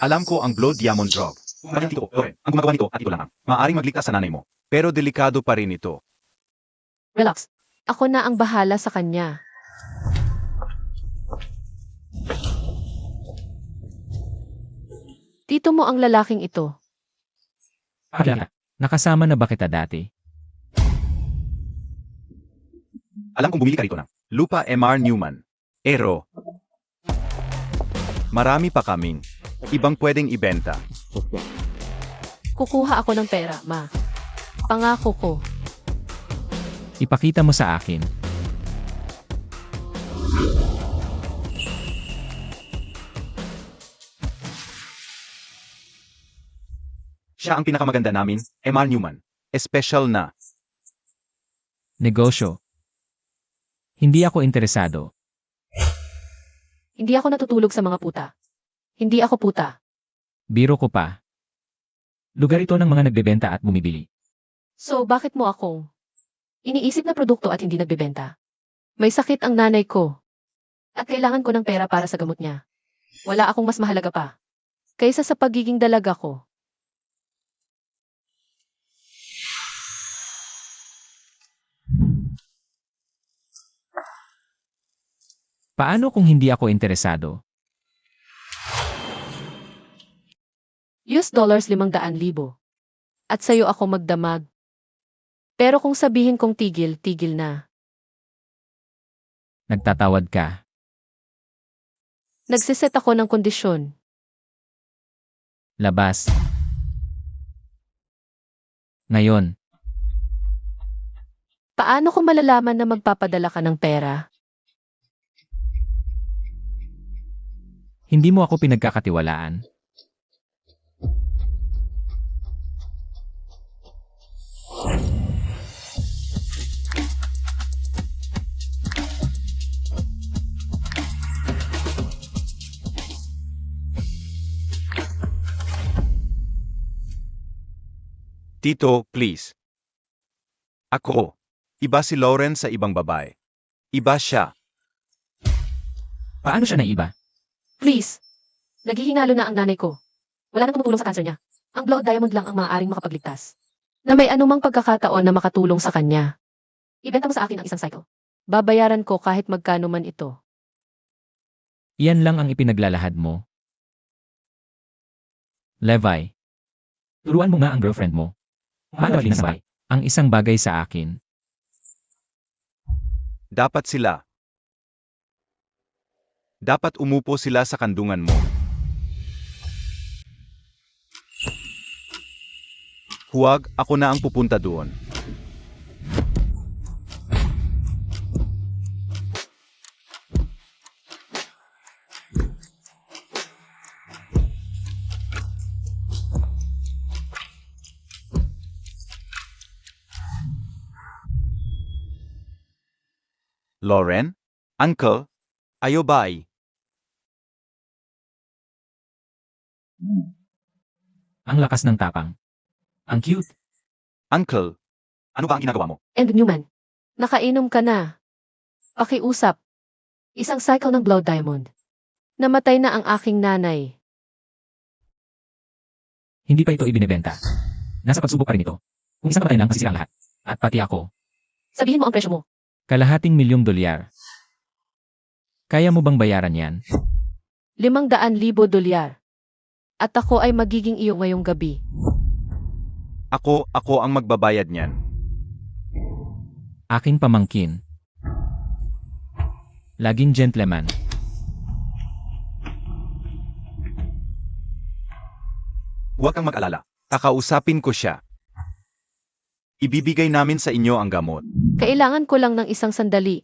Alam ko ang Blood Diamond Drug. Kung tito, Loren, ang gumagawa nito at ito lamang. Maaaring magligtas sa nanay mo. Pero delikado pa rin ito. Relax. Ako na ang bahala sa kanya. Tito mo ang lalaking ito. Nakasama na ba kita dati? Alam kong bumili ka rito ng Lupa MR Newman. Ero. Marami pa kaming ibang pwedeng ibenta. Kukuha ako ng pera, ma. Pangako ko. Ipakita mo sa akin. Siya ang pinakamaganda namin, MR Newman. Special na. Negosyo. Hindi ako interesado. Hindi ako natutulog sa mga puta. Hindi ako puta. Biro ko pa. Lugar ito ng mga nagbebenta at bumibili. So, bakit mo akong iniisip na produkto at hindi nagbebenta? May sakit ang nanay ko. At kailangan ko ng pera para sa gamot niya. Wala akong mas mahalaga pa kaysa sa pagiging dalaga ko. Paano kung hindi ako interesado? $500,000. At sa'yo ako magdamag. Pero kung sabihin kong tigil, tigil na. Nagtatawad ka. Nagsiset ako ng kondisyon. Labas. Ngayon, Paano ko malalaman na magpapadala ka ng pera? hindi mo ako pinagkakatiwalaan. Tito, please. Ako. Iba si Lauren sa ibang babae. Iba siya. Paano siya naiba? Please. Naghihinalo na ang nanay ko. Wala nang tumutulong sa cancer niya. Ang Blood Diamond lang ang maaaring makapagligtas. Na may anumang pagkakataon na makatulong sa kanya. Ibenta mo sa akin ang isang cycle. Babayaran ko kahit magkano man ito. Iyan lang ang ipinaglalahad mo. Levi. Turuan mo nga ang girlfriend mo. Paano alin sa bahay? Ang isang bagay sa akin. Dapat sila. Dapat umupo sila sa kandungan mo. Huwag, ako na ang pupunta doon. Lauren? Uncle? Ayo bye. Ang lakas ng tapang. Ang cute. Uncle? Ano ba ang ginagawa mo? And Newman. Nakainom ka na. Pakiusap. Isang cycle ng Blood Diamond. Namatay na ang aking nanay. Hindi pa ito ibinebenta. Nasa pagsubok pa rin ito. Kung isang patay lang, masisira ang lahat. At pati ako. Sabihin mo ang presyo mo. $250,000. Kaya mo bang bayaran yan? $500,000. At ako ay magiging iyo ngayong gabi. Ako ang magbabayad niyan. Aking pamangkin. Laging gentleman. Huwag kang mag-alala. Kakausapin ko siya. Ibibigay namin sa inyo ang gamot. Kailangan ko lang ng isang sandali.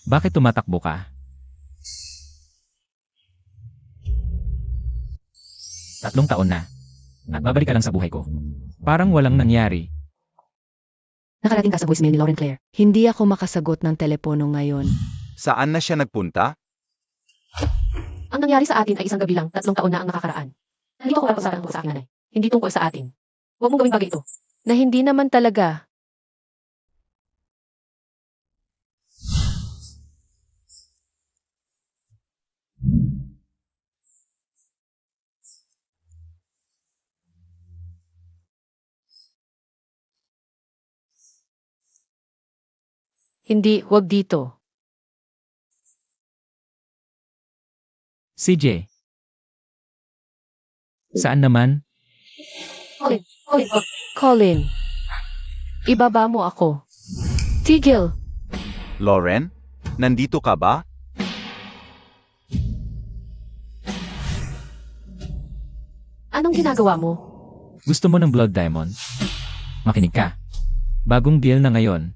Bakit tumatakbo ka? 3 taon na. At babalik ka lang sa buhay ko. Parang walang nangyari. Nakarating ka sa voicemail ni Lauren Claire. Hindi ako makasagot ng telepono ngayon. Saan na siya nagpunta? Ang nangyari sa atin ay isang gabi lang, 3 taon na ang nakakaraan. Hindi ko para sa akin sa aking nanay. Hindi tungkol sa atin. Huwag mong gawing bagay ito. Na hindi naman talaga. Hindi, huwag dito. CJ. Saan naman? Colin. Ibaba mo ako. Tigil. Lauren? Nandito ka ba? Anong ginagawa mo? Gusto mo ng Blood Diamond? Makinig ka. Bagong deal na ngayon.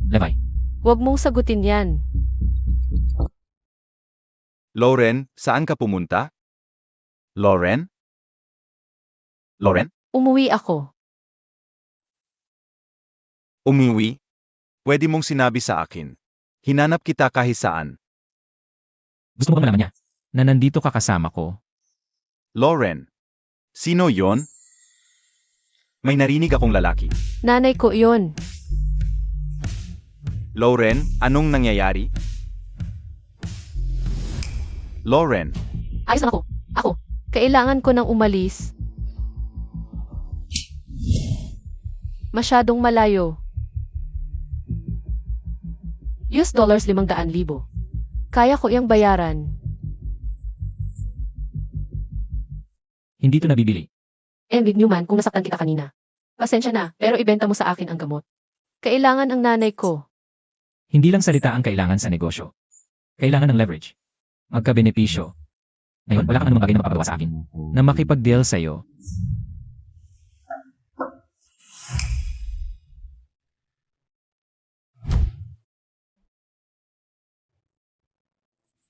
Levi. Huwag mong sagutin yan. Lauren, saan ka pumunta? Lauren? Lauren? Umuwi ako. Umuwi? Pwede mong sinabi sa akin. Hinanap kita kahit saan. Gusto mo ba malaman niya na nandito ka kasama ko? Lauren. Sino yon? May narinig akong lalaki. Nanay ko yon. Lauren, anong nangyayari? Lauren, Ayos lang ako. Ako. Kailangan ko nang umalis. Masyadong malayo. $500,000. Kaya ko iyang bayaran. Hindi to nabibili. Envy Newman kung nasaktan kita kanina. Pasensya na, pero ibenta mo sa akin ang gamot. Kailangan ang nanay ko. Hindi lang salita ang kailangan sa negosyo. Kailangan ng leverage. Magkabenepisyo. Ngayon, wala kang anumang bagay na mapapagawa sa akin na makipag-deal sa'yo.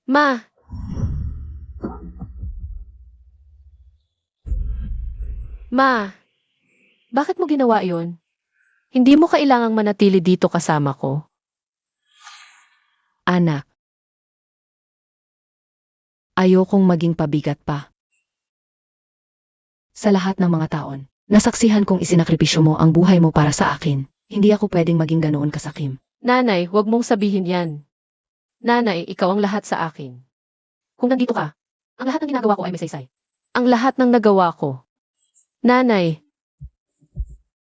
Ma! Ma! Bakit mo ginawa yon? Hindi mo kailangang manatili dito kasama ko. Anak. Ayokong maging pabigat pa. Sa lahat ng mga taon, nasaksihan kong isinakripisyo mo ang buhay mo para sa akin. Hindi ako pwedeng maging ganoon kasakim. Nanay, huwag mong sabihin yan. Nanay, ikaw ang lahat sa akin. Kung nandito ka, ang lahat ng ginagawa ko ay may saysay. Ang lahat ng nagawa ko. Nanay,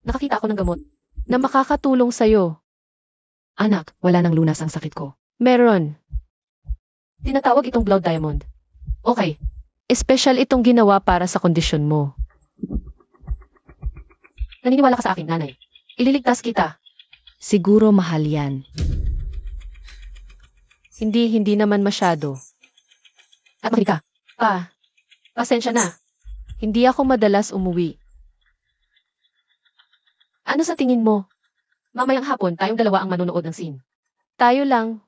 nakakita ako ng gamot na makakatulong sa'yo. Anak, wala nang lunas ang sakit ko. Meron. Tinatawag itong Blood Diamond. Okay. Espesyal itong ginawa para sa kondisyon mo. Naniniwala ka sa akin, nanay. Ililigtas kita. Siguro mahal yan. Hindi naman masyado. At makinig ka. Pasensya na. Hindi ako madalas umuwi. Ano sa tingin mo? Mamayang hapon, tayong dalawa ang manunood ng scene. Tayo lang.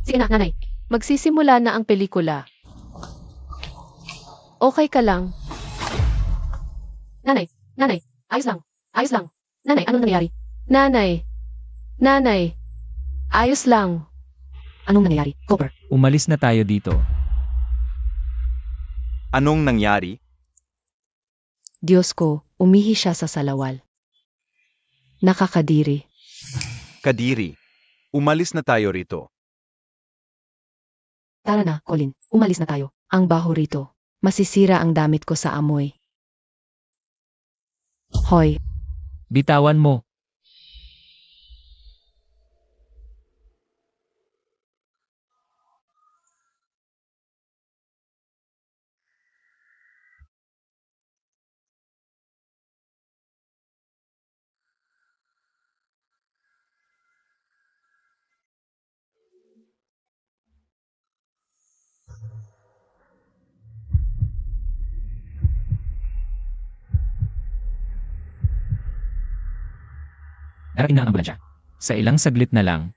Sige na, nanay. Magsisimula na ang pelikula. Okay ka lang? Nanay, ayos lang. Nanay, anong nangyari? Nanay, ayos lang. Anong nangyari? Cooper. Umalis na tayo dito. Anong nangyari? Diyos ko, umihi siya sa salawal. Nakakadiri. Kadiri. Umalis na tayo rito. Tara na, Colin. Umalis na tayo. Ang baho rito. Masisira ang damit ko sa amoy. Hoy, Bitawan mo. Darating na ang ambulansya. Sa ilang saglit na lang,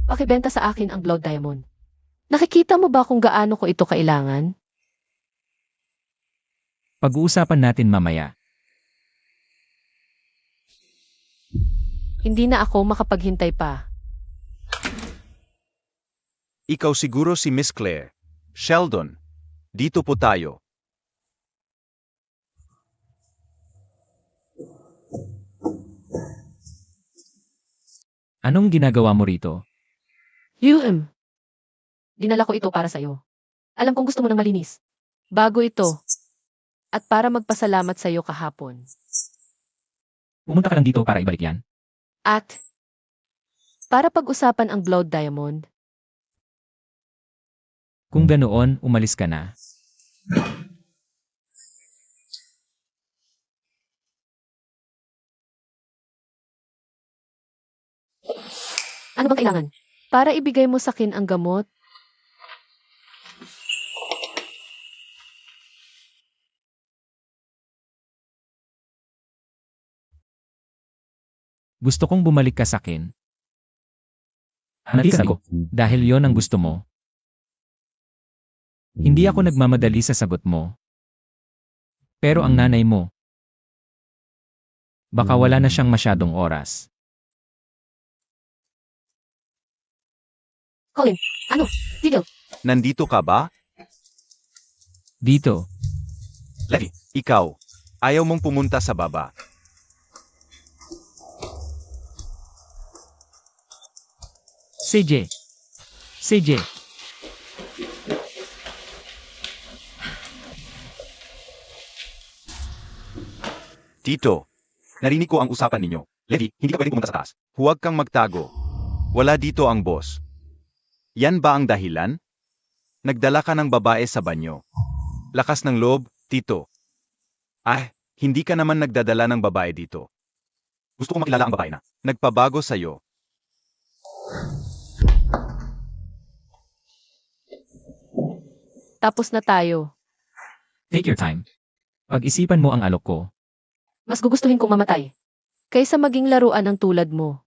pakibenta sa akin ang Blood Diamond. Nakikita mo ba kung gaano ko ito kailangan? Pag-uusapan natin mamaya. Hindi na ako makapaghintay pa. Ikaw siguro si Miss Claire. Sheldon, dito po tayo. Anong ginagawa mo rito? Dinala ko ito para sa'yo. Alam kong gusto mo ng malinis. Bago ito. At para magpasalamat sa'yo kahapon. Pumunta ka lang dito para ibalik yan? At para pag-usapan ang Blood Diamond. Kung ganoon, umalis ka na. Ano bang kailangan? Para ibigay mo sa akin ang gamot. Gusto kong bumalik ka sa akin. Natisan ko, dahil yon ang gusto mo. Hindi ako nagmamadali sa sagot mo. Pero ang nanay mo, baka wala na siyang masyadong oras. Colin, ano? Tigil. Nandito ka ba? Dito, Levi, ikaw. Ayaw mong pumunta sa baba. CJ. CJ. Tito, narinig ko ang usapan ninyo. Levi, hindi ka pwedeng pumunta sa taas. Huwag kang magtago. Wala dito ang boss. Yan ba ang dahilan? Nagdala ka ng babae sa banyo. Lakas ng loob, Tito. Hindi ka naman nagdadala ng babae dito. Gusto kong makilala ang babae na nagpabago sa'yo. Tapos na tayo. Take your time. Pag-isipan mo ang alok ko. Mas gugustuhin kong mamatay. Kaysa maging laruan ng tulad mo.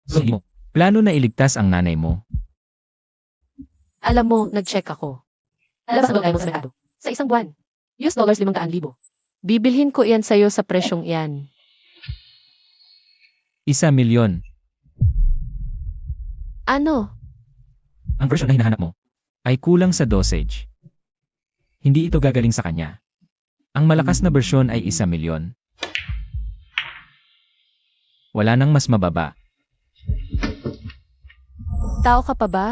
So, mo, plano na iligtas ang nanay mo. Alam mo, nag-check ako. Lalabas ang bagay mo sa merkado. Sa isang buwan. $5,500,000. Bibilhin ko iyan sa'yo sa presyong iyan. 1,000,000. Ano? Ang version na hinahanap mo ay kulang sa dosage. Hindi ito gagaling sa kanya. Ang malakas na bersyon ay 1,000,000. Wala nang mas mababa. Tao ka pa ba?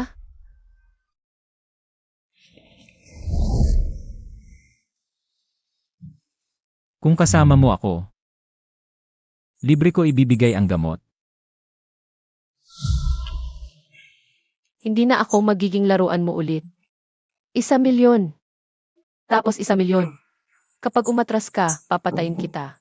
Kung kasama mo ako, libre ko ibibigay ang gamot. Hindi na ako magiging laruan mo ulit. 1,000,000. Tapos 1,000,000. Kapag umatras ka, papatayin kita.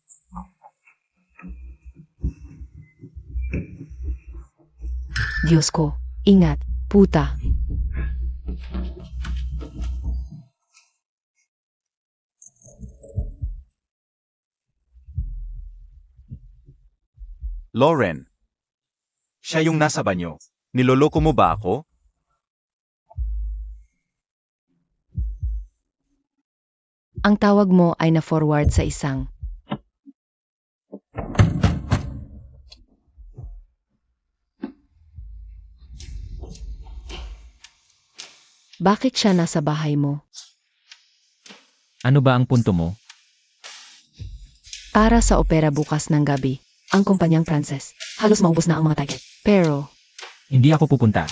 Diyos ko, ingat, puta. Lauren. Siya yung nasa banyo. Niloloko mo ba ako? Ang tawag mo ay na-forward sa isang. Bakit siya nasa bahay mo? Ano ba ang punto mo? Para sa opera bukas ng gabi, ang kumpanyang Frances, halos maubos na ang mga ticket. Pero, Hindi ako pupunta.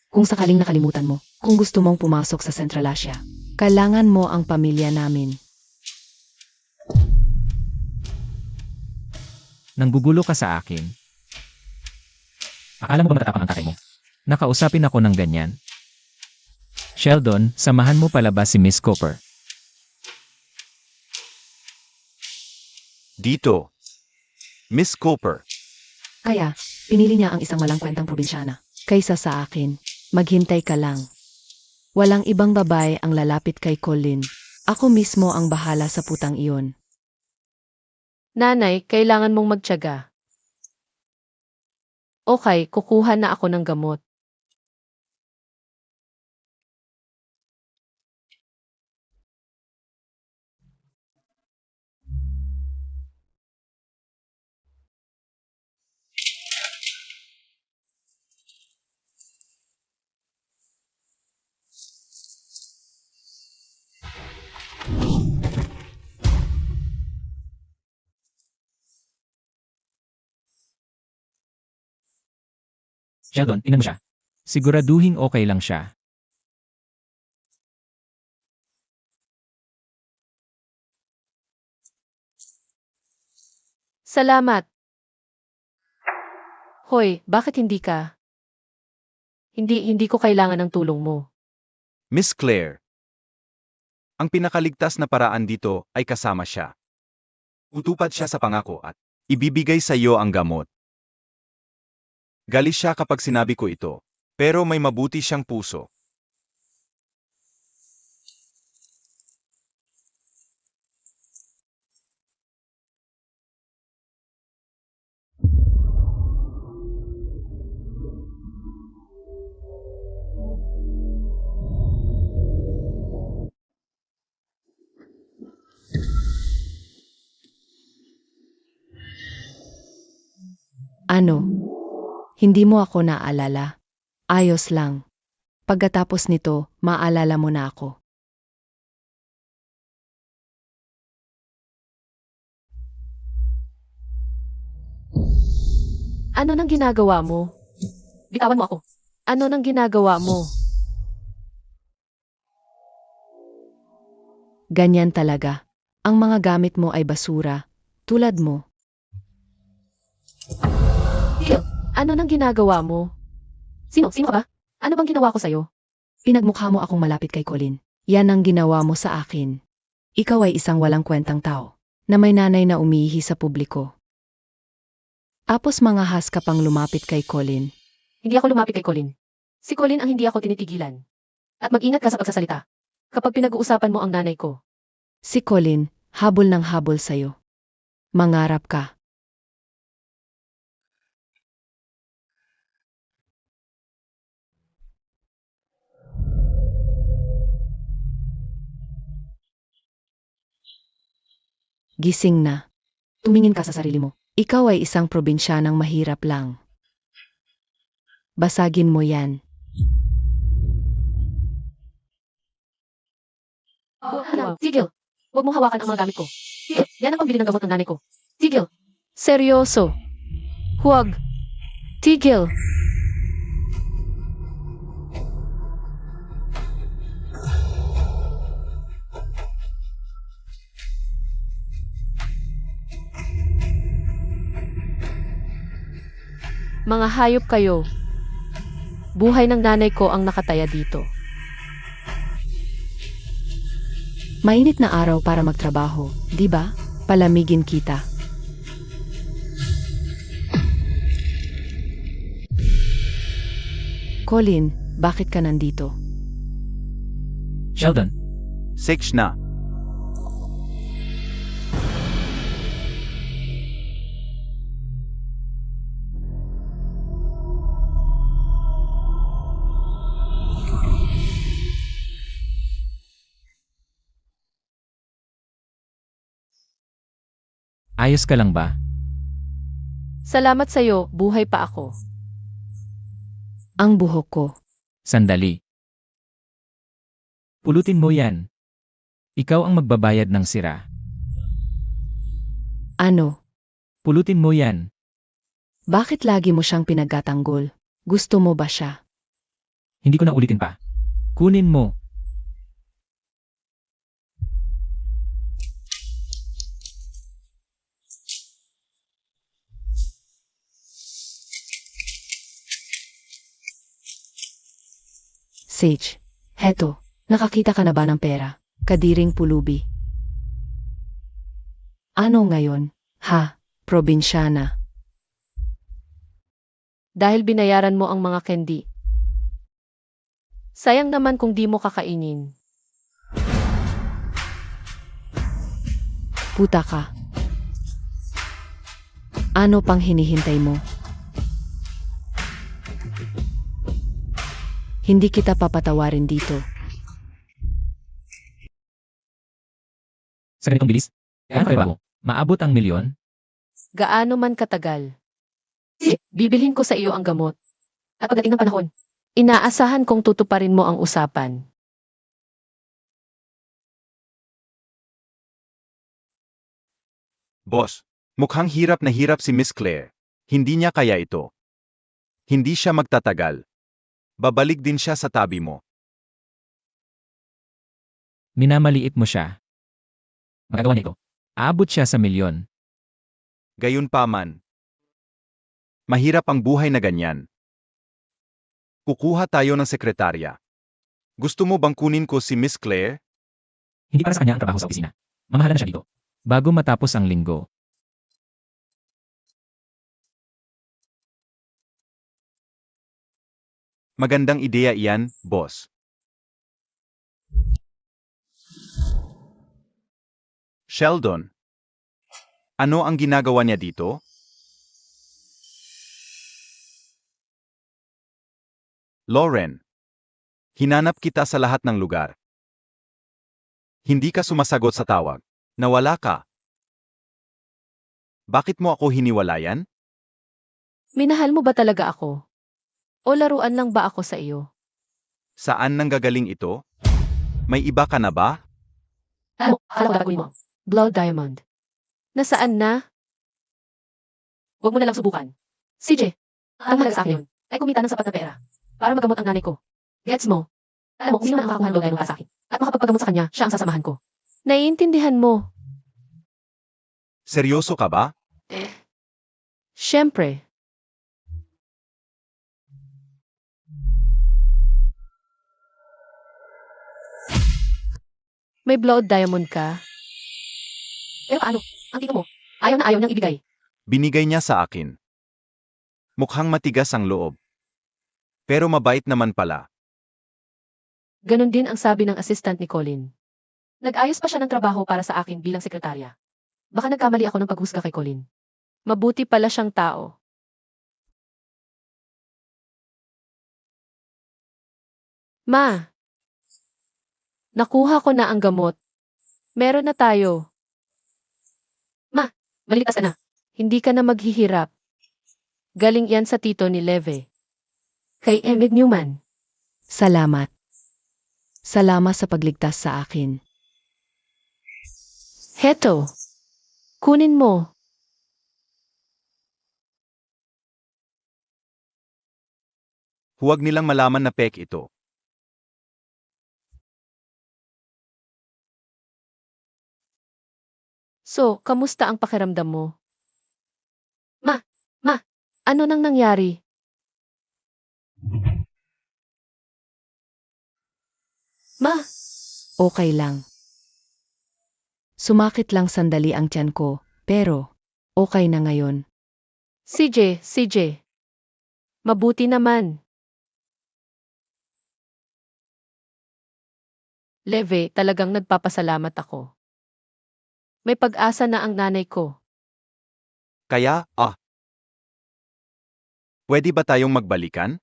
kung sakaling nakalimutan mo, kung gusto mong pumasok sa Central Asia, kailangan mo ang pamilya namin. Nanggugulo ka sa akin. Akala mo ba matatapang ang tatay mo? Nakausapin ako ng ganyan. Sheldon, samahan mo palabas si Miss Cooper. Dito. Miss Cooper. Kaya, pinili niya ang isang walang kwentang probinsyana. Kaysa sa akin, maghintay ka lang. Walang ibang babae ang lalapit kay Colin. Ako mismo ang bahala sa putang iyon. Nanay, kailangan mong magtiyaga. Okay, kukuha na ako ng gamot. Sheldon, tingnan mo siya. Siguraduhin okay lang siya. Salamat. Hoy, bakit hindi ka? Hindi ko kailangan ng tulong mo. Miss Claire. Ang pinakaligtas na paraan dito ay kasama siya. Utupad siya sa pangako at ibibigay sa iyo ang gamot. Galis siya kapag sinabi ko ito, pero may mabuti siyang puso. Ano? Hindi mo ako naalala? Ayos lang. Pagkatapos nito, maalala mo na ako. Ano nang ginagawa mo? Bitawan mo ako. Ano nang ginagawa mo? Ganyan talaga. Ang mga gamit mo ay basura. Tulad mo. Phil, ano nang ginagawa mo? Sino ka ba? Ano bang ginawa ko sa'yo? Pinagmukha mo akong malapit kay Colin. Yan ang ginawa mo sa akin. Ikaw ay isang walang kwentang tao, na may nanay na umiihi sa publiko. Tapos mga has ka pang lumapit kay Colin. Hindi ako lumapit kay Colin. Si Colin ang hindi ako tinitigilan. At mag-ingat ka sa pagsasalita. Kapag pinag-uusapan mo ang nanay ko. Si Colin, habol ng habol sa'yo. Mangarap ka. Gising na. Tumingin ka sa sarili mo. Ikaw ay isang probinsyanang mahirap lang. Basagin mo yan. Tigil! Huwag mong hawakan ang mga gamit ko. Tigil! Yan ang pambili ng gamot ng nanay ko. Tigil! Seryoso. Huwag. Tigil! Mga hayop kayo. Buhay ng nanay ko ang nakataya dito. Mainit na araw para magtrabaho, di ba? Palamigin kita. Colin, bakit ka nandito? Sheldon, Six na. ayos ka lang ba? Salamat sa'yo, buhay pa ako. Ang buhok ko. Sandali. Pulutin mo yan. Ikaw ang magbabayad ng sira. Ano? Pulutin mo yan. Bakit lagi mo siyang pinagtatanggol? Gusto mo ba siya? Hindi ko na ulitin pa. Kunin mo. Sage, heto, nakakita ka na ba ng pera? Kadiring pulubi. Ano ngayon? Ha, probinsyana. Dahil binayaran mo ang mga candy. Sayang naman kung di mo kakainin. Puta ka. Ano pang hinihintay mo? Hindi kita papatawarin dito. Sa ganitong bilis? Gaano kaya mo? Maabot ang milyon? Gaano man katagal. Bibilhin ko sa iyo ang gamot. At pagdating ng panahon, inaasahan kong tutuparin mo ang usapan. Boss, mukhang hirap na hirap si Miss Claire. Hindi niya kaya ito. Hindi siya magtatagal. Babalik din siya sa tabi mo. Minamaliit mo siya. Magagawa niya ito. Aabot siya sa milyon. Gayunpaman. Mahirap ang buhay na ganyan. Kukuha tayo ng sekretarya. Gusto mo bang kunin ko si Miss Claire? Hindi para sa kanya ang trabaho sa opisina. Mamahala na siya dito. Bago matapos ang linggo. Magandang ideya iyan, boss. Sheldon. Ano ang ginagawa niya dito? Lauren. Hinanap kita sa lahat ng lugar. Hindi ka sumasagot sa tawag. Nawala ka. Bakit mo ako hiniwalayan? Minahal mo ba talaga ako? O laruan lang ba ako sa iyo? Saan nanggagaling ito? May iba ka na ba? Alam mo, akala ko dapat gawin mo. Blood Diamond. Nasaan na? Huwag mo na lang subukan. CJ, ang mahalaga sa akin yun ay kumita ng sapat na pera para magamot ang nanay ko. Gets mo? Alam mo kung sino ang makakuha ng Blood Diamond para sa akin at makapagpagamot sa kanya, siya ang sasamahan ko. Naiintindihan mo? Seryoso ka ba? Siyempre. May Blood Diamond ka? Pero paano? Ang tito mo, ayaw na ayaw niyang ibigay. Binigay niya sa akin. Mukhang matigas ang loob. Pero mabait naman pala. Ganon din ang sabi ng assistant ni Colin. Nag-ayos pa siya ng trabaho para sa akin bilang sekretarya. Baka nagkamali ako ng paghusga kay Colin. Mabuti pala siyang tao. Ma, nakuha ko na ang gamot. Meron na tayo. Ma, maliligtas ka na. Hindi ka na maghihirap. Galing yan sa tito ni Leve. Kay Emmett Newman. Salamat. Salamat sa pagligtas sa akin. Heto. Kunin mo. Huwag nilang malaman na pek ito. So, kamusta ang pakiramdam mo? Ma, ano nang nangyari? Ma, Okay lang. Sumakit lang sandali ang tiyan ko, pero okay na ngayon. CJ. Mabuti naman. Leve, talagang nagpapasalamat ako. May pag-asa na ang nanay ko. Kaya, pwede ba tayong magbalikan?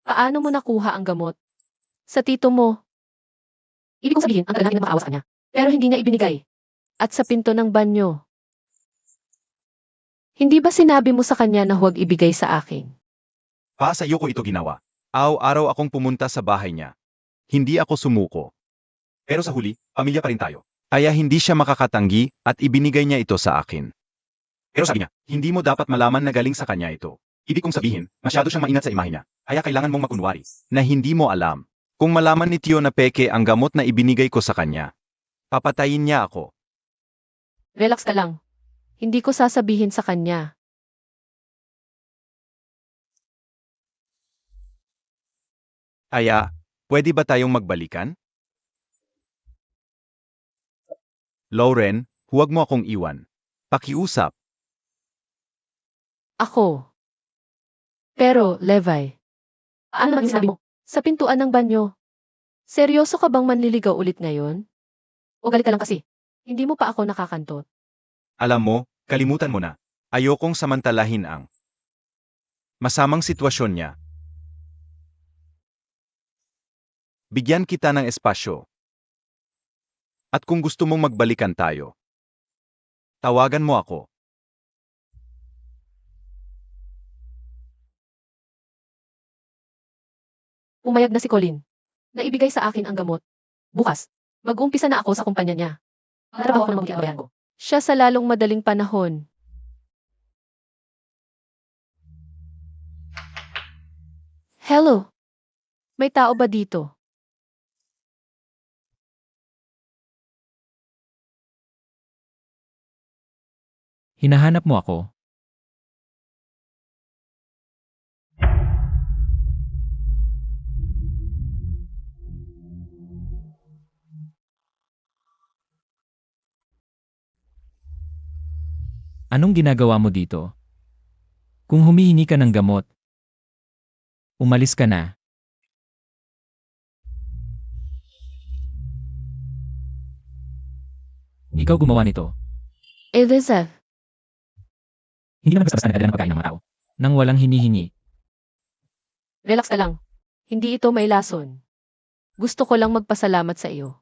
Paano mo nakuha ang gamot? Sa tito mo. Ibig kong sabihin, ang tagal namin na makaawa sa kanya. Pero hindi niya ibinigay. At sa pinto ng banyo. Hindi ba sinabi mo sa kanya na huwag ibigay sa akin? Pa sa iyo ko ito ginawa. Araw-araw akong pumunta sa bahay niya. Hindi ako sumuko. Pero sa huli, pamilya pa rin tayo. Kaya hindi siya makakatanggi at ibinigay niya ito sa akin. Pero sabi niya, hindi mo dapat malaman na galing sa kanya ito. Ibig kong sabihin, masyado siyang maingat sa imahe niya. Kaya kailangan mong makunwari na hindi mo alam. Kung malaman ni Tio na peke ang gamot na ibinigay ko sa kanya, papatayin niya ako. Relax ka lang. Hindi ko sasabihin sa kanya. Kaya, pwede ba tayong magbalikan? Lauren, huwag mo akong iwan. Pakiusap. Ako. Pero, Levi. Ano naman sinabi mo? Sa pintuan ng banyo. Seryoso ka bang manliligaw ulit ngayon? O galit ka lang kasi? Hindi mo pa ako nakakantot. Alam mo, kalimutan mo na. Ayokong samantalahin ang masamang sitwasyon niya. Bigyan kita ng espasyo. At kung gusto mong magbalikan tayo, tawagan mo ako. Pumayag na si Colin. Naibigay sa akin ang gamot. Bukas, mag-uumpisa na ako sa kumpanya niya. Trabaho ako ng mabuti ang bayan ko. Siya sa lalong madaling panahon. Hello? May tao ba dito? Hinahanap mo ako. Anong ginagawa mo dito? Kung humihingi ka ng gamot, umalis ka na. Ikaw gumawa nito. Elizabeth, Hindi naman basta-basta nagdadala ng pagkain ng mga tao. Nang walang hinihingi. relax ka lang. Hindi ito may lason. Gusto ko lang magpasalamat sa iyo.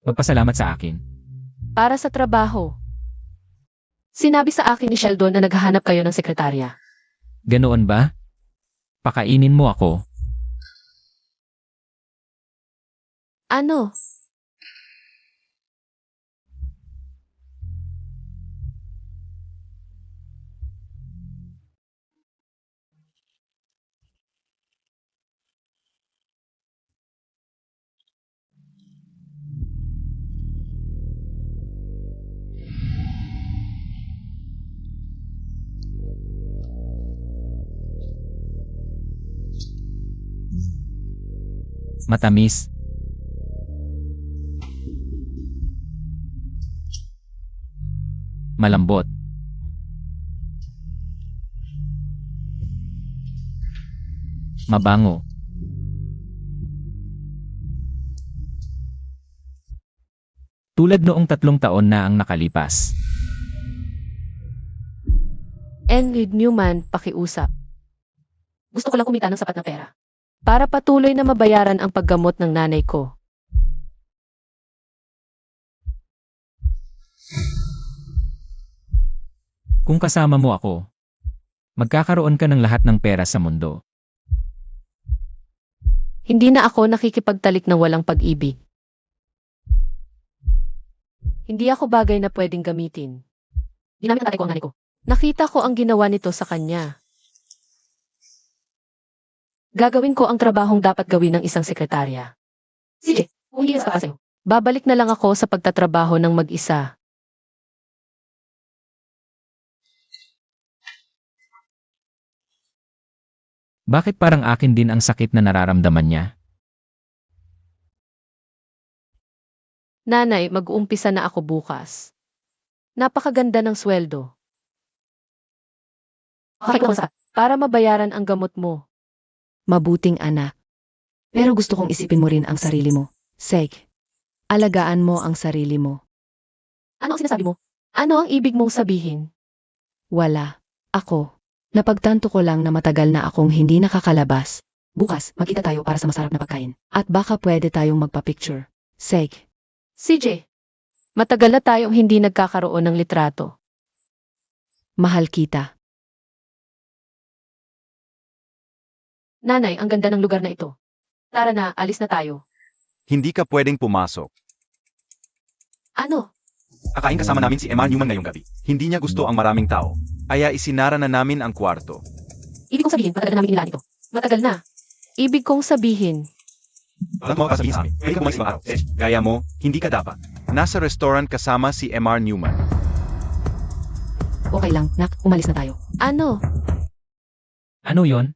Magpasalamat sa akin. Para sa trabaho. Sinabi sa akin ni Sheldon na naghahanap kayo ng sekretarya. Ganoon ba? Pakainin mo ako. Ano? Matamis. Malambot. Mabango. Tulad noong 3 taon na ang nakalipas. Enrid Newman, pakiusap. Gusto ko lang kumita ng sapat na pera. Para patuloy na mabayaran ang paggamot ng nanay ko. Kung kasama mo ako, magkakaroon ka ng lahat ng pera sa mundo. Hindi na ako nakikipagtalik ng walang pag-ibig. Hindi ako bagay na pwedeng gamitin. Ginamit ng tatay ko ang nanay ko. Nakita ko ang ginawa nito sa kanya. Gagawin ko ang trabahong dapat gawin ng isang sekretarya. Sige, kung hindi sa sa'yo. Babalik na lang ako sa pagtatrabaho ng mag-isa. Bakit parang akin din ang sakit na nararamdaman niya? Nanay, mag-uumpisa na ako bukas. Napakaganda ng sweldo. Okay ko sa para mabayaran ang gamot mo. Mabuting anak. Pero gusto kong isipin mo rin ang sarili mo. Seg. Alagaan mo ang sarili mo. Ano ang sinasabi mo? Ano ang ibig mong sabihin? Wala. Ako. Napagtanto ko lang na matagal na akong hindi nakakalabas. Bukas, magkita tayo para sa masarap na pagkain. At baka pwede tayong magpa-picture. Seg. CJ, matagal na tayong hindi nagkakaroon ng litrato. Mahal kita. Nanay, ang ganda ng lugar na ito. Tara na, alis na tayo. Hindi ka pwedeng pumasok. Ano? Kakain kasama namin si Emma Newman ngayong gabi. Hindi niya gusto ang maraming tao. Kaya isinara na namin ang kwarto. Ibig kong sabihin, matagal na namin inilaan ito. Matagal na. Ibig kong sabihin, Walang mo sabihin sa amin. Pwede ka bumalis ibang araw. Gaya mo, hindi ka dapat. Nasa restaurant kasama si Emma Newman. Okay lang, nak. Umalis na tayo. ano? Ano yon?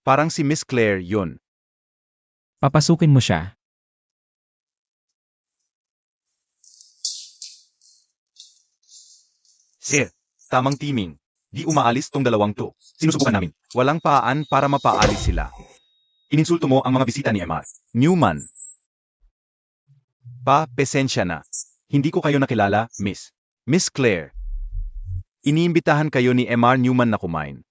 Parang si Miss Claire yun. Papasukin mo siya. Sir, tamang timing. Di umaalis tong dalawang to. Sinusubukan namin. Walang paan para mapaalis sila. Ininsulto mo ang mga bisita ni Emma Newman. Pasensya na. Hindi ko kayo nakilala, Miss. Miss Claire. Iniimbitahan kayo ni Emma Newman na kumain.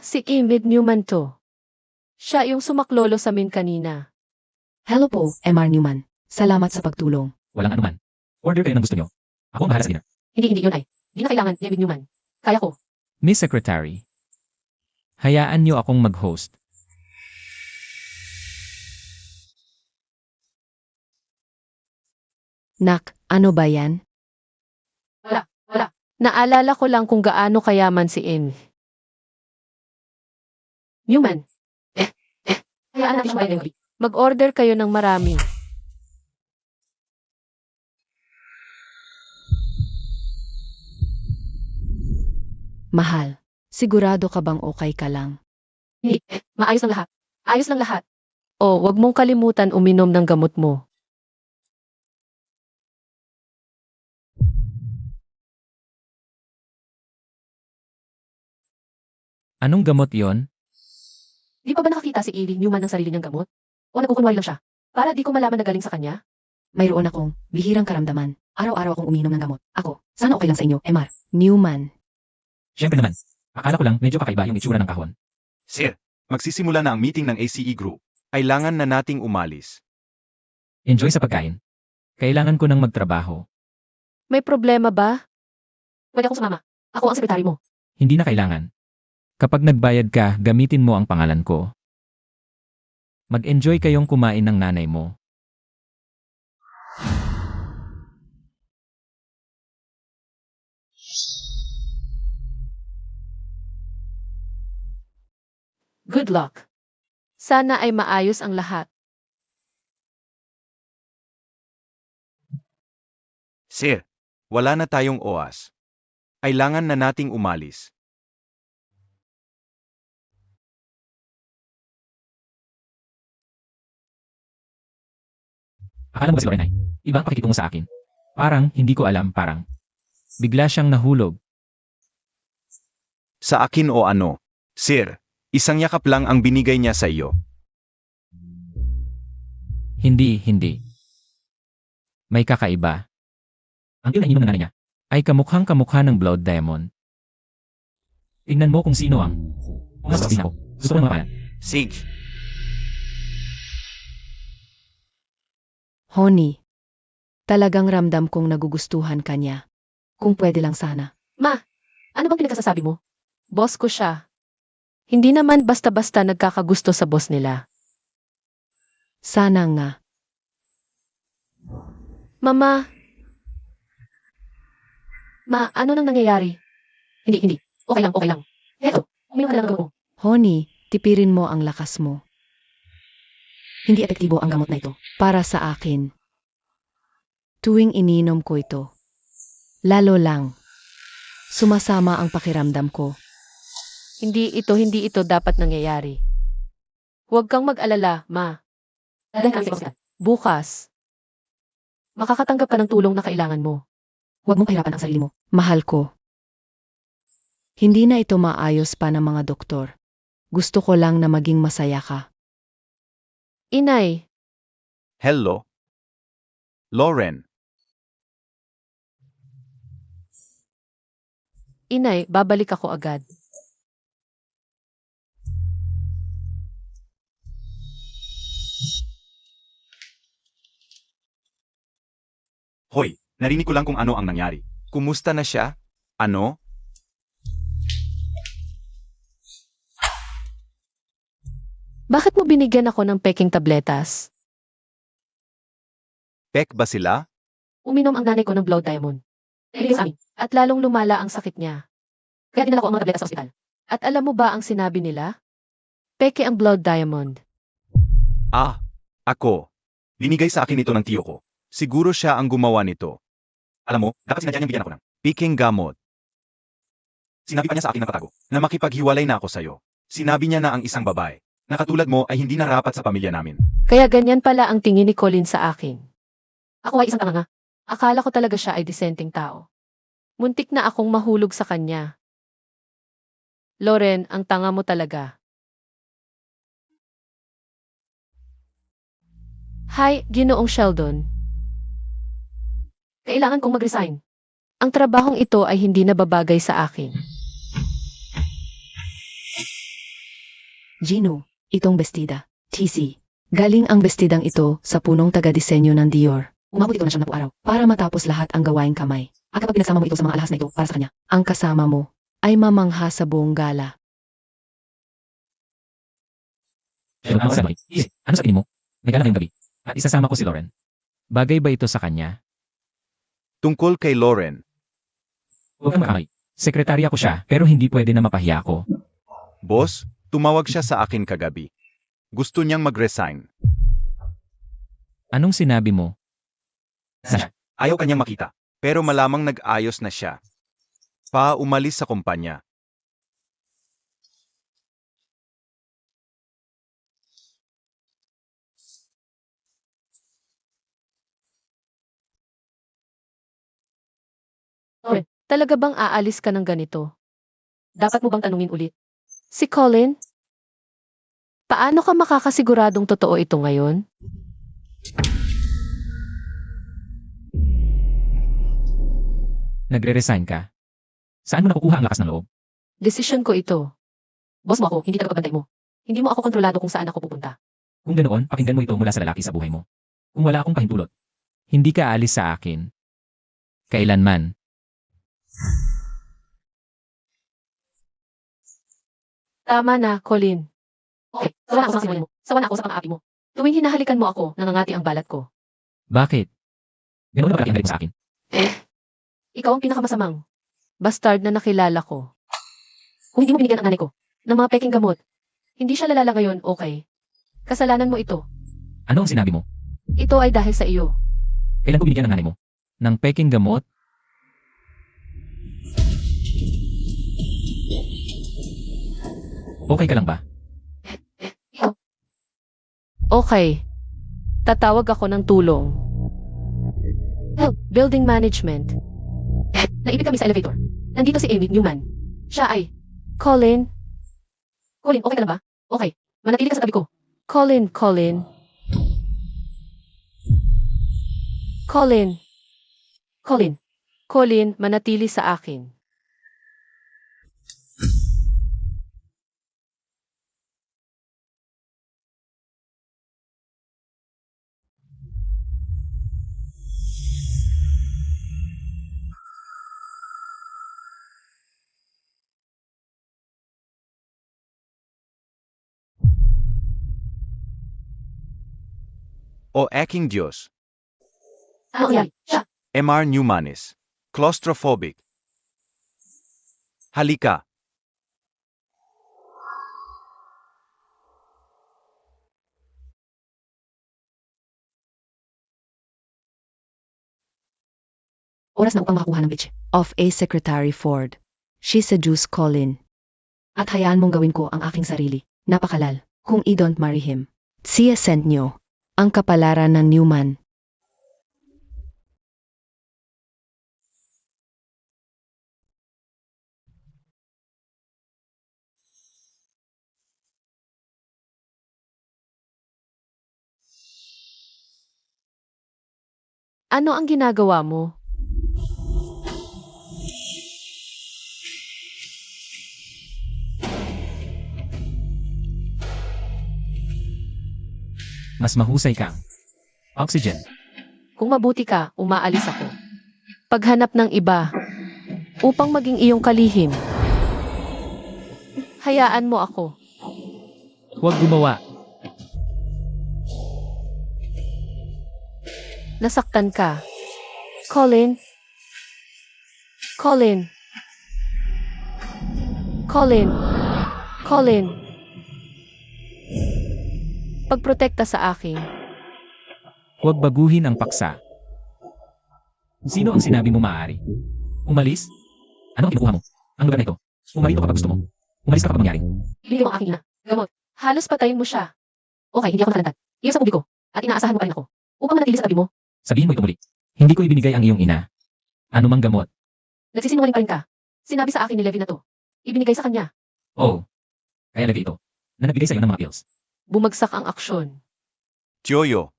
Si Emid Newman to. Siya yung sumaklolo sa amin kanina. Hello po, MR Newman. Salamat sa pagtulong. Walang anuman. Order kayo ng gusto nyo. Ako ang bahala sa dinner. Hindi yun ay. Hindi na kailangan ni Emid Newman. Kaya ko. Miss Secretary, hayaan niyo akong mag-host. Nak, ano ba yan? Naalala ko lang kung gaano kayaman si In. Newman. Hayaan natin siya ngayong gabi. Mag-order kayo ng marami. Mahal, sigurado ka bang okay ka lang? Maayos lang lahat. Ayos lang lahat. Oh, wag mong kalimutan uminom ng gamot mo. Anong gamot yon? Di pa ba nakakita si Ili Newman ng sarili niyang gamot? O nagkukunwari lang siya? Para di ko malaman na galing sa kanya? Mayroon akong bihirang karamdaman. Araw-araw akong uminom ng gamot. Ako, sana okay lang sa inyo, MR. Newman, Siyempre naman. Akala ko lang medyo kakaiba yung itsura ng kahon. Sir, magsisimula na ang meeting ng ACE Group. Kailangan na nating umalis. Enjoy sa pagkain. Kailangan ko nang magtrabaho. May problema ba? Pwede akong sumama. Ako ang sekretary mo. Hindi na kailangan. Kapag nagbayad ka, gamitin mo ang pangalan ko. Mag-enjoy kayong kumain ng nanay mo. Good luck. Sana ay maayos ang lahat. Sir, wala na tayong oras. Kailangan na nating umalis. Akala mo ba si Lorena? Ibang pakikitungo sa akin. Parang, hindi ko alam, parang. Bigla siyang nahulog. Sa akin o ano? Sir, isang yakap lang ang binigay niya sa iyo. Hindi. May kakaiba. Ang ilang inom ng nanay niya ay kamukhang-kamukha ng Blood Diamond. Tingnan mo kung sino ang... Kung sasabihin ako, gusto ko ng mga pangalan. Sige. Honey, talagang ramdam kong nagugustuhan ka niya. Kung pwede lang sana. Ano bang pinagsasabi mo? Boss ko siya. Hindi naman basta-basta nagkakagusto sa boss nila. Sana nga. Mama. Ano nang nangyayari? Hindi. Okay lang. Eto, uminom ka lang ng gamot mo. Honey, tipirin mo ang lakas mo. Hindi epektibo ang gamot na ito. Para sa akin. Tuwing ininom ko ito. Lalo lang. Sumasama ang pakiramdam ko. Hindi ito dapat nangyayari. Huwag kang mag-alala, Ma. Dahil kami sa ospital. Bukas. Makakatanggap ka ng tulong na kailangan mo. Huwag mong kahirapan ang sarili mo. Mahal ko. Hindi na ito maayos pa ng mga doktor. Gusto ko lang na maging masaya ka. Inay, Hello? Lauren, babalik ako agad. hoy, narinig ko lang kung ano ang nangyari. Kumusta na siya? Ano? Bakit mo binigyan ako ng peking tabletas? Pek ba sila? Uminom ang nanay ko ng Blood Diamond. Dahil sa amin. At lalong lumala ang sakit niya. Kaya dinala ko ang mga tabletas sa ospital. At alam mo ba ang sinabi nila? Peke ang Blood Diamond. Ah, ako. Binigay sa akin ito ng tiyo ko. Siguro siya ang gumawa nito. Alam mo, dapat sinadya niyang bigyan ako ng piking gamot. Sinabi pa niya sa akin nakatago na makipaghiwalay na ako sa'yo. Sinabi niya na ang isang babae na katulad mo ay hindi narapat sa pamilya namin. Kaya ganyan pala ang tingin ni Colin sa akin. Ako ay isang tanga. Akala ko talaga siya ay disenteng tao. Muntik na akong mahulog sa kanya. Loren, ang tanga mo talaga. Hi, Ginoong Sheldon. Kailangan kong mag-resign. Ang trabahong ito ay hindi nababagay sa akin. Gino, itong bestida. TC. Galing ang bestidang ito sa punong taga-disenyo ng Dior. Umabot ito na siyang 4 araw para matapos lahat ang gawaing kamay. At kapag pinagsama mo ito sa mga alahas na ito para sa kanya, ang kasama mo ay mamangha sa buong gala. Ano sa mo? Ano sa tingin mo? Nagala ngayong gabi. At isasama ko si Lauren. Bagay ba ito sa kanya? Tungkol kay Lauren. Huwag kang makamali. Sekretarya ko siya, pero hindi pwede na mapahiya ko. Boss, tumawag siya sa akin kagabi. Gusto niyang mag-resign. Anong sinabi mo? Ayaw kanyang makita. Pero malamang nag-ayos na siya. Umalis sa kumpanya. Talaga bang aalis ka ng ganito? Dapat mo bang tanungin ulit? Si Colin? Paano ka makakasiguradong totoo ito ngayon? Nagre-resign ka? Saan mo nakukuha ang lakas ng loob? Desisyon ko ito. Boss mo ako, hindi talaga bantay mo. Hindi mo ako kontrolado kung saan ako pupunta. Kung ganoon, pakinggan mo ito mula sa lalaki sa buhay mo. Kung wala akong pahintulot, hindi ka aalis sa akin. Kailanman. Tama na, Colin. Okay, sawa na ako sa sinungaling mo. Sawa na ako sa pang-aapi mo. Tuwing hinahalikan mo ako, nangangati ang balat ko. Bakit? Ganoon na ba ang galit mo sa akin? Ikaw ang pinakamasamang bastard na nakilala ko. Kung hindi mo binigyan ang nanay ko ng mga peking gamot, hindi siya lalala ngayon, okay? Kasalanan mo ito. Ano ang sinabi mo? Ito ay dahil sa iyo. Kailan ko binigyan ng nanay mo? Ng peking gamot? Okay ka lang ba? Okay. Tatawag ako ng tulong. Help, building management. Naibig kami sa elevator. Nandito si Amy Newman. Siya ay, Colin. Colin, okay ka na ba? Okay. Manatili ka sa tabi ko. Colin. Colin, manatili sa akin. O aking Diyos. Ano yan? Siya. MR Newmanis. Claustrophobic. Halika. Oras na upang makakuha ng bitch. Of a Secretary Ford. She seduced Colin. At hayaan mong gawin ko ang aking sarili. Napakalal. Kung I don't marry him. Siya sent nyo. Ang kapalaran ng Newman. Ano ang ginagawa mo? Mas mahusay kang. Oxygen. Kung mabuti ka, umaalis ako. Paghanap ng iba, upang maging iyong kalihim. Hayaan mo ako. Huwag gumawa. Nasaktan ka. Colin. Colin. Colin. Colin. Pagprotekta sa akin. Huwag baguhin ang paksa. Sino ang sinabi mo maaari? Umalis? Ano ang kinukuha mo? Ang lugar na ito. Pumarito kapag gusto mo. Umalis ka kapag mangyari. Ibigay mo ang aking ina. Gamot. Halos patayin mo siya. Okay, hindi ako nakalantad. Iyon sa publiko. At inaasahan mo pa rin ako. Upang manatili sa tabi mo. Sabihin mo ito muli. Hindi ko ibinigay ang iyong ina. Ano mang gamot. Nagsisinungaling pa rin ka. Sinabi sa akin ni Levi na to. Ibinigay sa kanya. Oh. Kaya Levi ito. Na nagbigay sa iyo ng mga pills. Bumagsak ang aksyon. Tioyo.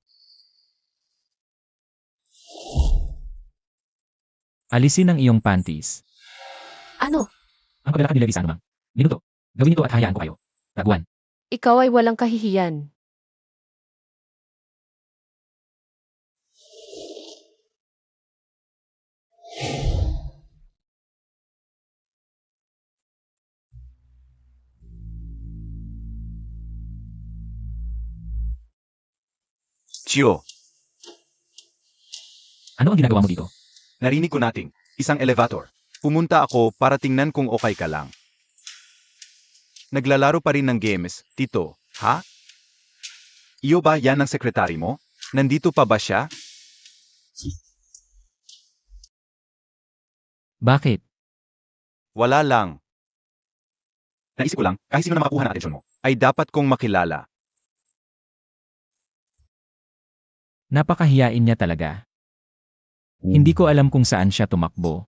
Alisin ang iyong panties. Ano? Ang paglalakad ni Levi sa anumang minuto. Gawin ito at hayaan ko kayo. Taguan. Ikaw ay walang kahihiyan. Chio. Ano ang ginagawa mo dito? Narinig ko nating isang elevator. Pumunta ako para tingnan kung okay ka lang. Naglalaro pa rin ng games, Tito, ha? Iyo ba yan ang sekretary mo? Nandito pa ba siya? Bakit? Wala lang. Naisip ko lang, kahit sino na makakuha ng atensyon mo, ay dapat kong makilala. Napakahiyain niya talaga. Hindi ko alam kung saan siya tumakbo.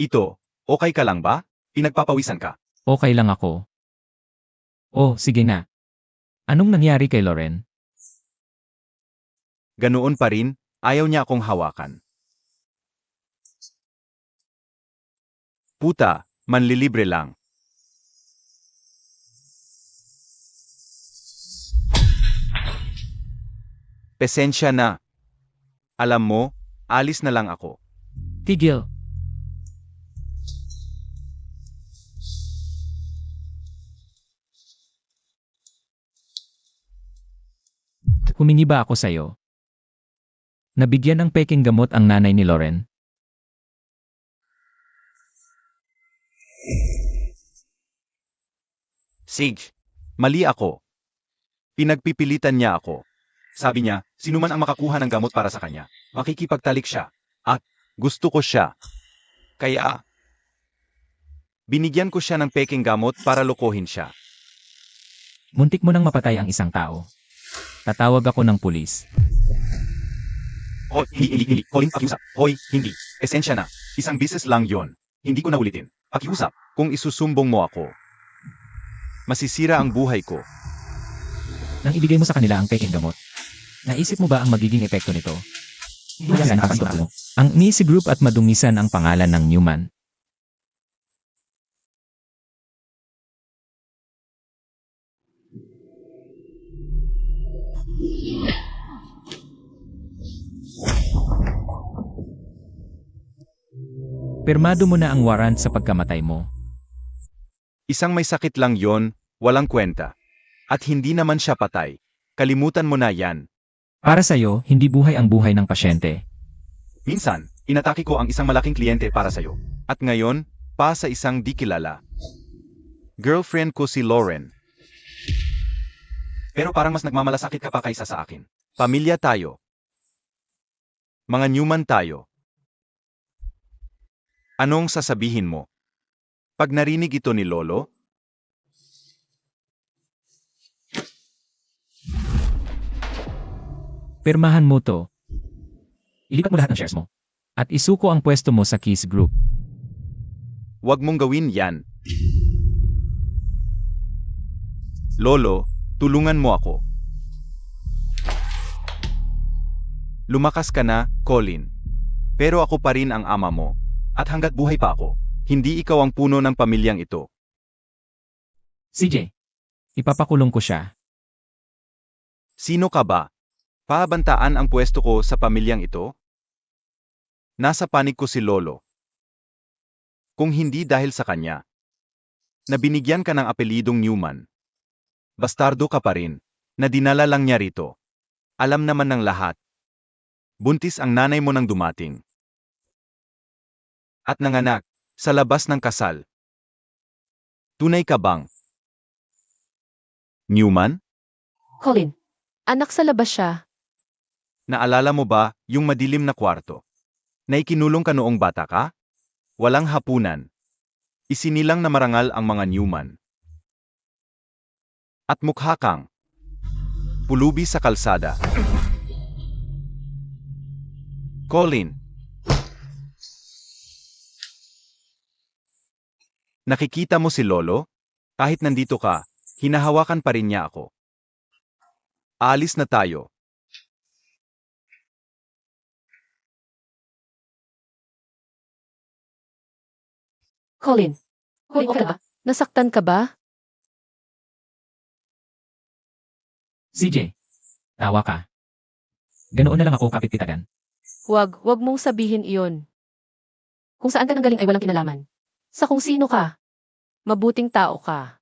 Ito, okay ka lang ba? Pinagpapawisan ka. Okay lang ako. Oh, sige na. Anong nangyari kay Loren? Ganoon pa rin, ayaw niya akong hawakan. Puta, manlilibre lang. Pesensya na. Alam mo, alis na lang ako. Tigil. Humingi ba ako sa'yo? Nabigyan ng peking gamot ang nanay ni Loren. Sige, mali ako. Pinagpipilitan niya ako. Sabi niya, sino man ang makakuha ng gamot para sa kanya, makikipagtalik siya. At gusto ko siya. Kaya, binigyan ko siya ng peking gamot para lokohin siya. Muntik mo nang mapatay ang isang tao. Tatawag ako ng pulis. Hoy, hindi. Colin, pakiusap. Hoy, hindi. Esensya na. Isang business lang yon. Hindi ko na ulitin. Pakiusap, kung isusumbong mo ako, masisira ang buhay ko. Nang ibigay mo sa kanila ang peking gamot, naisip mo ba ang magiging epekto nito? Hindi yan nakasitalo. Ang Nisi Group at madungisan ang pangalan ng Newman. Pirmado mo na ang warrant sa pagkamatay mo. Isang may sakit lang yon, walang kwenta. At hindi naman siya patay. Kalimutan mo na yan. Para sa'yo, hindi buhay ang buhay ng pasyente. Minsan, inatake ko ang isang malaking kliyente para sa'yo. At ngayon, pa sa isang di kilala. Girlfriend ko si Lauren. Pero parang mas nagmamalasakit ka pa kaysa sa akin. Pamilya tayo. Mga Newman tayo. Anong sasabihin mo? Pag narinig ito ni Lolo? Pirmahan mo to. Ilipat mo lahat ng shares mo. At isuko ang pwesto mo sa Kiss Group. Huwag mong gawin yan. Lolo, tulungan mo ako. Lumakas ka na, Colin. Pero ako pa rin ang ama mo. At hanggat buhay pa ako, hindi ikaw ang puno ng pamilyang ito. CJ, ipapakulong ko siya. Sino ka ba? Paabantaan ang pwesto ko sa pamilyang ito? Nasa panig ko si Lolo. Kung hindi dahil sa kanya, na binigyan ka ng apelidong Newman. Bastardo ka pa rin, na dinala lang niya rito. Alam naman ng lahat. Buntis ang nanay mo nang dumating. At nanganak, sa labas ng kasal. Tunay ka bang Newman? Colin, anak sa labas siya. Naalala mo ba yung madilim na kwarto? Na ikinulong ka noong bata ka? Walang hapunan. Isinilang na marangal ang mga Newman. At mukha kang pulubi sa kalsada. Colin. Nakikita mo si Lolo? Kahit nandito ka, hinahawakan pa rin niya ako. Alis na tayo. Colin, okay ka ba? Nasaktan ka ba? CJ, tawa ka. Ganoon na lang ako kapititagan. Huwag mong sabihin iyon. Kung saan ka nanggaling ay walang kinalaman. Sa kung sino ka. Mabuting tao ka.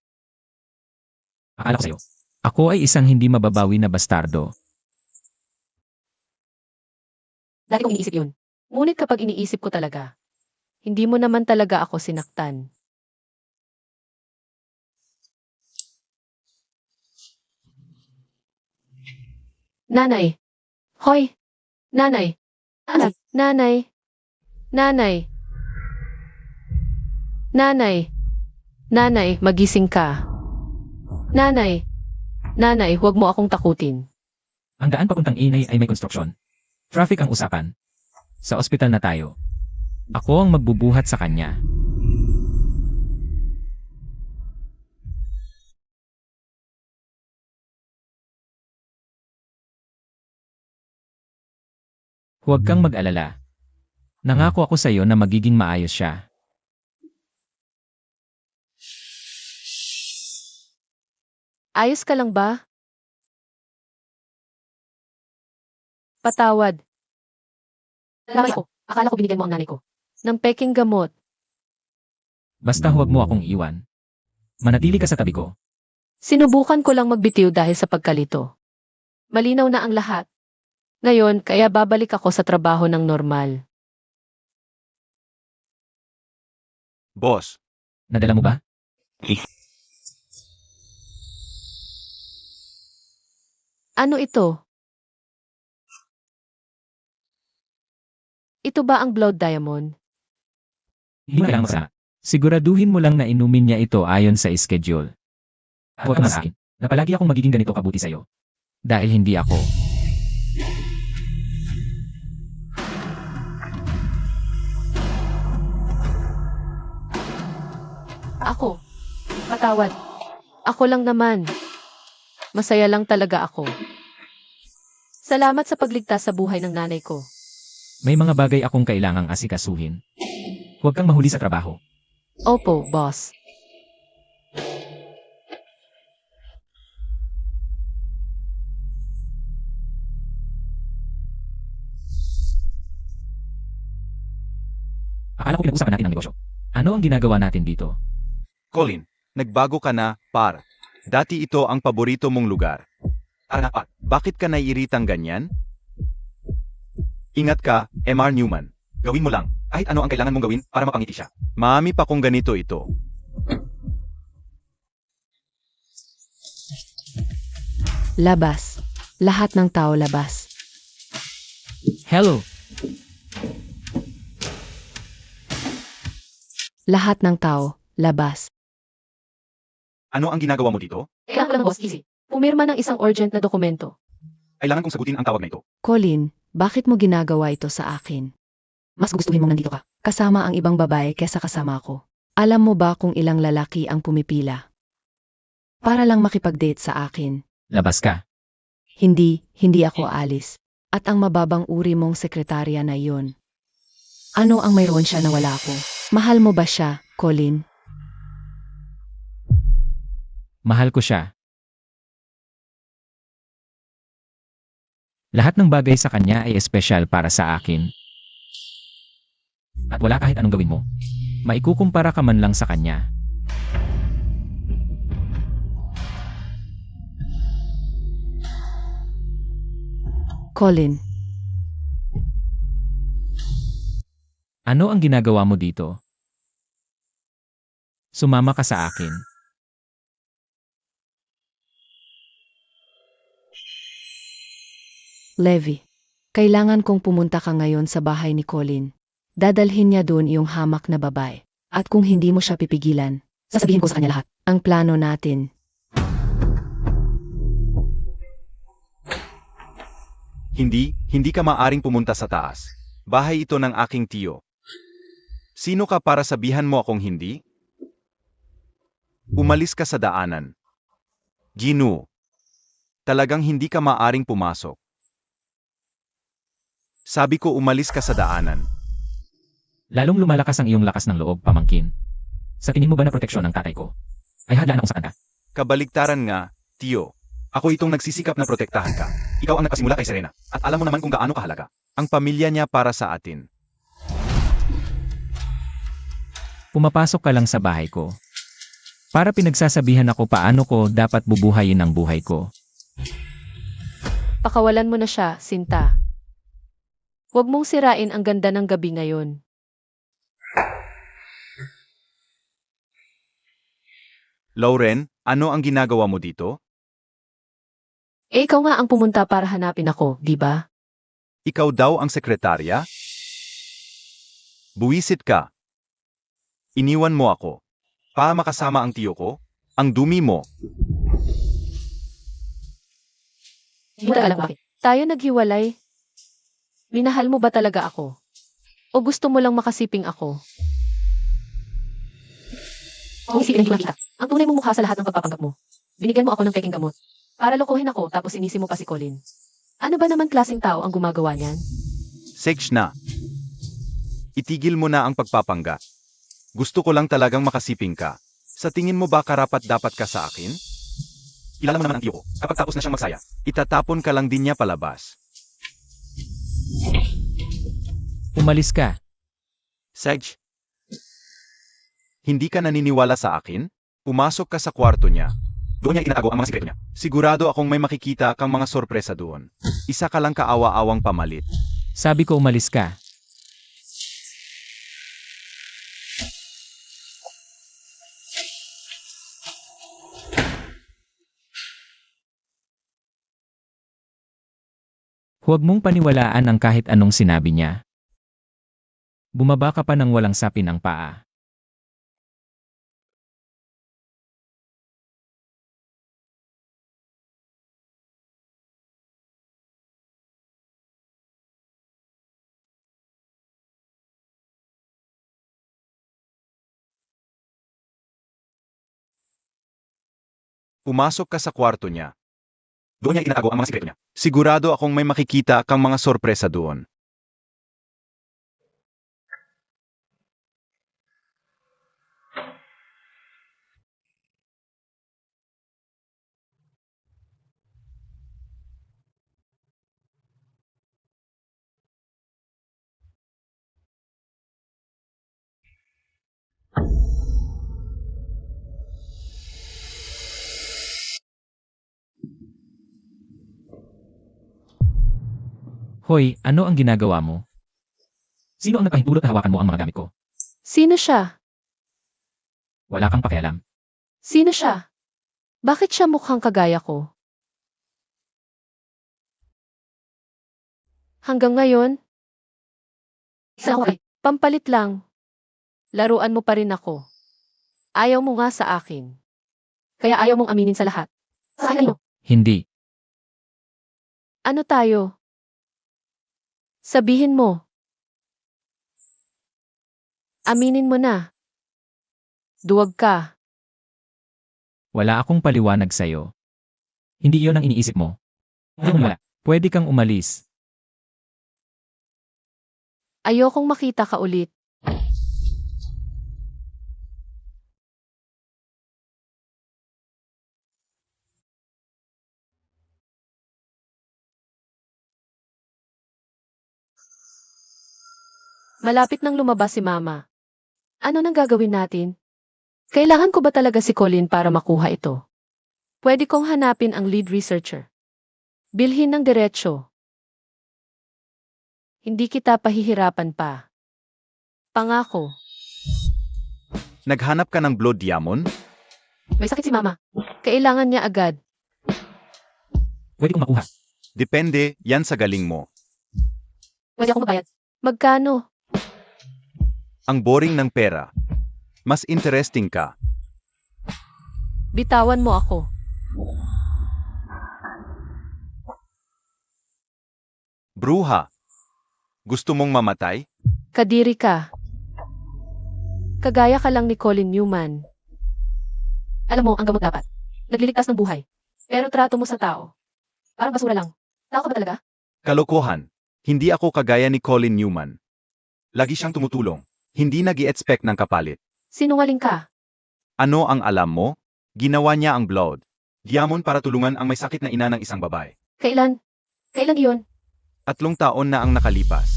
Akala ko sa'yo. Ako ay isang hindi mababawi na bastardo. Dati kong iniisip yun. Ngunit kapag iniisip ko talaga, hindi mo naman talaga ako sinaktan. Nanay. Hoy! Nanay! Nanay! Nanay! Nanay! Nanay! Nanay, magising ka. Nanay! Nanay, huwag mo akong takutin. Ang daan papuntang Inay ay may konstruksyon. Traffic ang usapan. Sa ospital na tayo. Ako ang magbubuhat sa kanya. Huwag kang mag-alala. Nangako ako sa iyo na magiging maayos siya. Ayos ka lang ba? Patawad. Lamay ako. Akala ko binigyan mo ang nanay ko. Ng peking gamot. Basta huwag mo akong iwan. Manatili ka sa tabi ko. Sinubukan ko lang magbitiw dahil sa pagkalito. Malinaw na ang lahat. Ngayon, kaya babalik ako sa trabaho ng normal. Boss, Nadala mo ba? Ano ito? Ito ba ang Blood Diamond? Hindi mo kailangan magsama. Siguraduhin mo lang na inumin niya ito ayon sa schedule. At huwag kang masakin na palagi akong magiging ganito kabuti sa'yo. Dahil hindi ako. Ako. Patawad. Ako lang naman. Masaya lang talaga ako. Salamat sa pagligtas sa buhay ng nanay ko. May mga bagay akong kailangang asikasuhin. Huwag kang mahuli sa trabaho. Opo, boss. Akala ko pinag-usapan natin ang negosyo. Ano ang ginagawa natin dito? Colin, nagbago ka na, par. Dati ito ang paborito mong lugar. Par, bakit ka naiiritang ganyan? Ingat ka, MR Newman. Gawin mo lang, kahit ano ang kailangan mong gawin para mapangiti siya. Maami pa kung ganito ito. Labas. Lahat ng tao labas. Hello! Lahat ng tao labas. Ano ang ginagawa mo dito? Kailangan ko lang, boss, easy. Pumirma ng isang urgent na dokumento. Kailangan kong sagutin ang tawag na ito. Colin, bakit mo ginagawa ito sa akin? Mas gustuhin mong nandito ka. Kasama ang ibang babae kesa kasama ko. Alam mo ba kung ilang lalaki ang pumipila? Para lang makipag-date sa akin. Labas ka. Hindi ako alis. At ang mababang uri mong sekretarya na iyon. Ano ang mayroon siya na wala ako? Mahal mo ba siya, Colin? Mahal ko siya. Lahat ng bagay sa kanya ay espesyal para sa akin. At wala kahit anong gawin mo. Maikukumpara ka man lang sa kanya. Colin, Ano ang ginagawa mo dito? Sumama ka sa akin. Levi. Kailangan kong pumunta ka ngayon sa bahay ni Colin. Dadalhin niya doon yung hamak na babae. At kung hindi mo siya pipigilan, sasabihin ko sa kanya lahat. Ang plano natin. Hindi ka maaring pumunta sa taas. Bahay ito ng aking tiyo. Sino ka para sabihan mo akong hindi? Umalis ka sa daanan. Ginu. Talagang hindi ka maaring pumasok. Sabi ko umalis ka sa daanan. Lalong lumalakas ang iyong lakas ng loob, pamangkin. Sa tingin mo ba na proteksyon ng tatay ko ay hadlaan ako sa kanya? Kabaligtaran nga, tiyo. Ako itong nagsisikap na protektahan ka. Ikaw ang nagpasimula kay Serena. At alam mo naman kung gaano kahalaga ang pamilya niya para sa atin. Pumapasok ka lang sa bahay ko. Para pinagsasabihan ako paano ko dapat bubuhayin ang buhay ko. Pakawalan mo na siya, Sinta. Huwag mong sirain ang ganda ng gabi ngayon. Lauren, ano ang ginagawa mo dito? Eh ikaw nga ang pumunta para hanapin ako, di ba? Ikaw daw ang sekretarya? Buwisit ka. Iniwan mo ako. Para makasama ang tiyo ko? Ang dumi mo. Hindi mo na alam bakit. Tayo naghiwalay. Minahal mo ba talaga ako? O gusto mo lang makasiping ako? Kung isipin hindi makita, ang tunay mong mukha sa lahat ng pagpapanggap mo. Binigyan mo ako ng peking gamot. Para lokohin ako tapos inisi mo pa si Colin. Ano ba naman klaseng tao ang gumagawa niyan? Segs na. Itigil mo na ang pagpapangga. Gusto ko lang talagang makasiping ka. Sa tingin mo ba karapat-dapat ka sa akin? Kilala mo naman ang tiyo ko. Kapag tapos na siyang magsaya, itatapon ka lang din niya palabas. Umalis ka. Seg, hindi ka naniniwala sa akin? Pumasok ka sa kwarto niya. Doon niya itinatago ang mga sikreto niya. Sigurado akong may makikita kang mga sorpresa doon. Isa ka lang kaawa-awang pamalit. Sabi ko umalis ka. Huwag mong paniwalaan ang kahit anong sinabi niya. Bumaba ka pa ng walang sapin ang paa. Pumasok ka sa kwarto niya. Doon niya itinatago ang mga sikreto niya. Sigurado akong may makikita kang mga sorpresa doon. Hoy, ano ang ginagawa mo? Sino ang nagpahintulot na hawakan mo ang mga gamit ko? Sino siya? Wala kang pakialam. Sino siya? Bakit siya mukhang kagaya ko? Hanggang ngayon? Isa ako ay, pampalit lang. Laruan mo pa rin ako. Ayaw mo nga sa akin. Kaya ayaw mong aminin sa lahat. Sa akin ano? Hindi. Ano tayo? Sabihin mo. Aminin mo na. Duwag ka. Wala akong paliwanag sa'yo. Hindi iyon ang iniisip mo. Wala. Pwede kang umalis. Ayokong makita ka ulit. Malapit nang lumabas si Mama. Ano nang gagawin natin? Kailangan ko ba talaga si Colin para makuha ito? Pwede kong hanapin ang lead researcher. Bilhin ng diretsyo. Hindi kita pahihirapan pa. Pangako. Naghanap ka ng blood diamond? May sakit si Mama. Kailangan niya agad. Pwede kong makuha. Depende, yan sa galing mo. Pwede akong magbayad. Magkano? Ang boring ng pera. Mas interesting ka. Bitawan mo ako. Bruha. Gusto mong mamatay? Kadiri ka. Kagaya ka lang ni Colin Newman. Alam mo, ang gamot dapat. Nagliligtas ng buhay. Pero trato mo sa tao. Parang basura lang. Tao ka ba talaga? Kalokohan. Hindi ako kagaya ni Colin Newman. Lagi siyang tumutulong. Hindi nag-i-expect ng kapalit. Sinungaling ka. Ano ang alam mo? Ginawa niya ang blood diamond para tulungan ang may sakit na ina ng isang babae. Kailan? Kailan yun? 3 taon na ang nakalipas.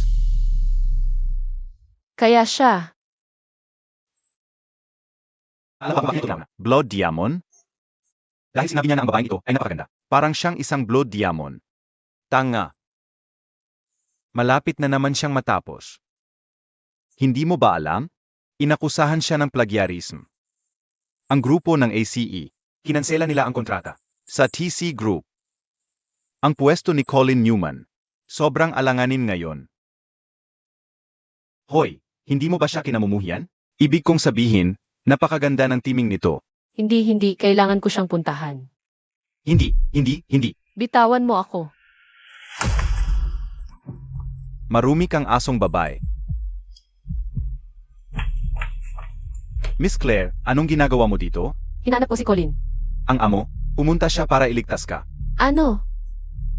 Kaya siya. Alam mo ba bakit ito na? Blood diamond? Dahil sinabi niya na ang babaeng ito ay napakaganda. Parang siyang isang blood diamond. Tanga. Malapit na naman siyang matapos. Hindi mo ba alam? Inakusahan siya ng plagiarism. Ang grupo ng ACE, kinansela nila ang kontrata. Sa TC Group. Ang pwesto ni Colin Newman, sobrang alanganin ngayon. Hoy, hindi mo ba siya kinamumuhian? Ibig kong sabihin, napakaganda ng timing nito. Hindi, kailangan ko siyang puntahan. Hindi. Bitawan mo ako. Marumi kang asong babae. Miss Claire, anong ginagawa mo dito? Hinanap ko si Colin. Ang amo, pumunta siya para iligtas ka. Ano?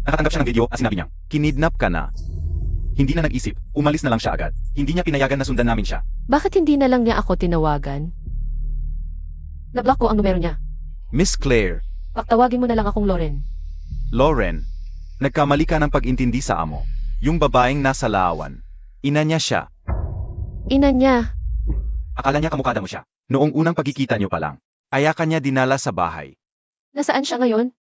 Nakatanggap siya ng video at sinabi niya, kinidnap ka na. Hindi na nag-isip, umalis na lang siya agad. Hindi niya pinayagan na sundan namin siya. Bakit hindi na lang niya ako tinawagan? Nablock ko ang numero niya. Miss Claire, Paktawagin mo na lang akong Lauren. Lauren, nagkamali ka ng pag-intindi sa amo. Yung babaeng nasa laawan. Ina niya siya. Ina niya. Akala niya kamukada mo siya. Noong unang pagkikita niyo pa lang. Aya ka niya dinala sa bahay. Nasaan siya ngayon?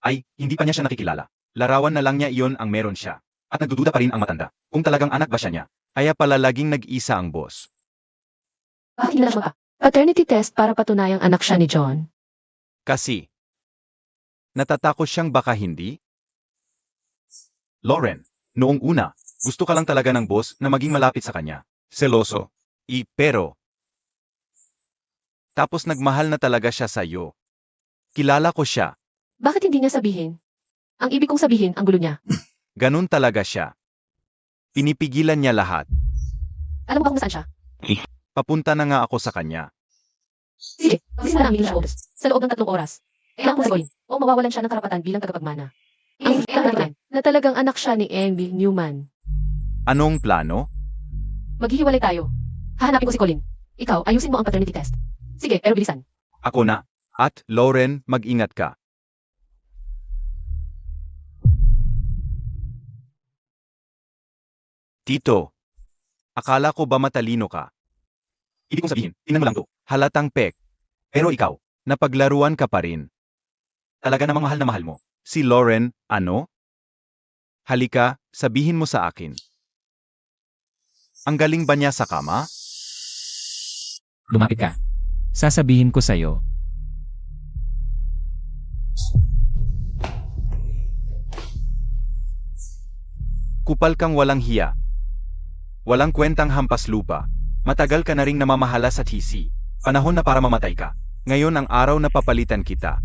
Ay, hindi pa niya siya nakikilala. Larawan na lang niya iyon ang meron siya. At nagdududa pa rin ang matanda. Kung talagang anak ba siya niya. Aya pala laging nag-isa ang boss. Bakit nila siya? Paternity test para patunayang anak siya ni John. Kasi, natatakot siyang baka hindi? Lauren, noong una, gusto ka lang talaga ng boss na maging malapit sa kanya. Seloso. Pero, tapos nagmahal na talaga siya sa iyo. Kilala ko siya. Bakit hindi niya sabihin? Ang ibig kong sabihin, ang gulo niya. Ganun talaga siya. Pinipigilan niya lahat. Alam mo ba kung nasaan siya? Papunta na nga ako sa kanya. Sige, mag-isip na ang meeting siya oras. Sa loob ng 3 oras. Kailangan mo si Colin. O mawawalan siya ng karapatan bilang tagapagmana. Ang kailangan na talagang anak siya ni Emily Newman. Anong plano? Maghihiwalay tayo. Hahanapin ko si Colin. Ikaw, ayusin mo ang paternity test. Sige, pero bilisan. Ako na. At, Lauren, mag-ingat ka. Tito, akala ko ba matalino ka? Ibig kong sabihin, tingnan mo lang to. Halatang pek. Pero ikaw, napaglaruan ka pa rin. Talaga namang mahal na mahal mo. Si Lauren, ano? Halika, sabihin mo sa akin. Ang galing ba niya sa kama? Lumapit ka. Sasabihin ko sa'yo. Kupal kang walang hiya. Walang kwentang hampas lupa. Matagal ka na ring namamahala sa TC. Panahon na para mamatay ka. Ngayon ang araw na papalitan kita.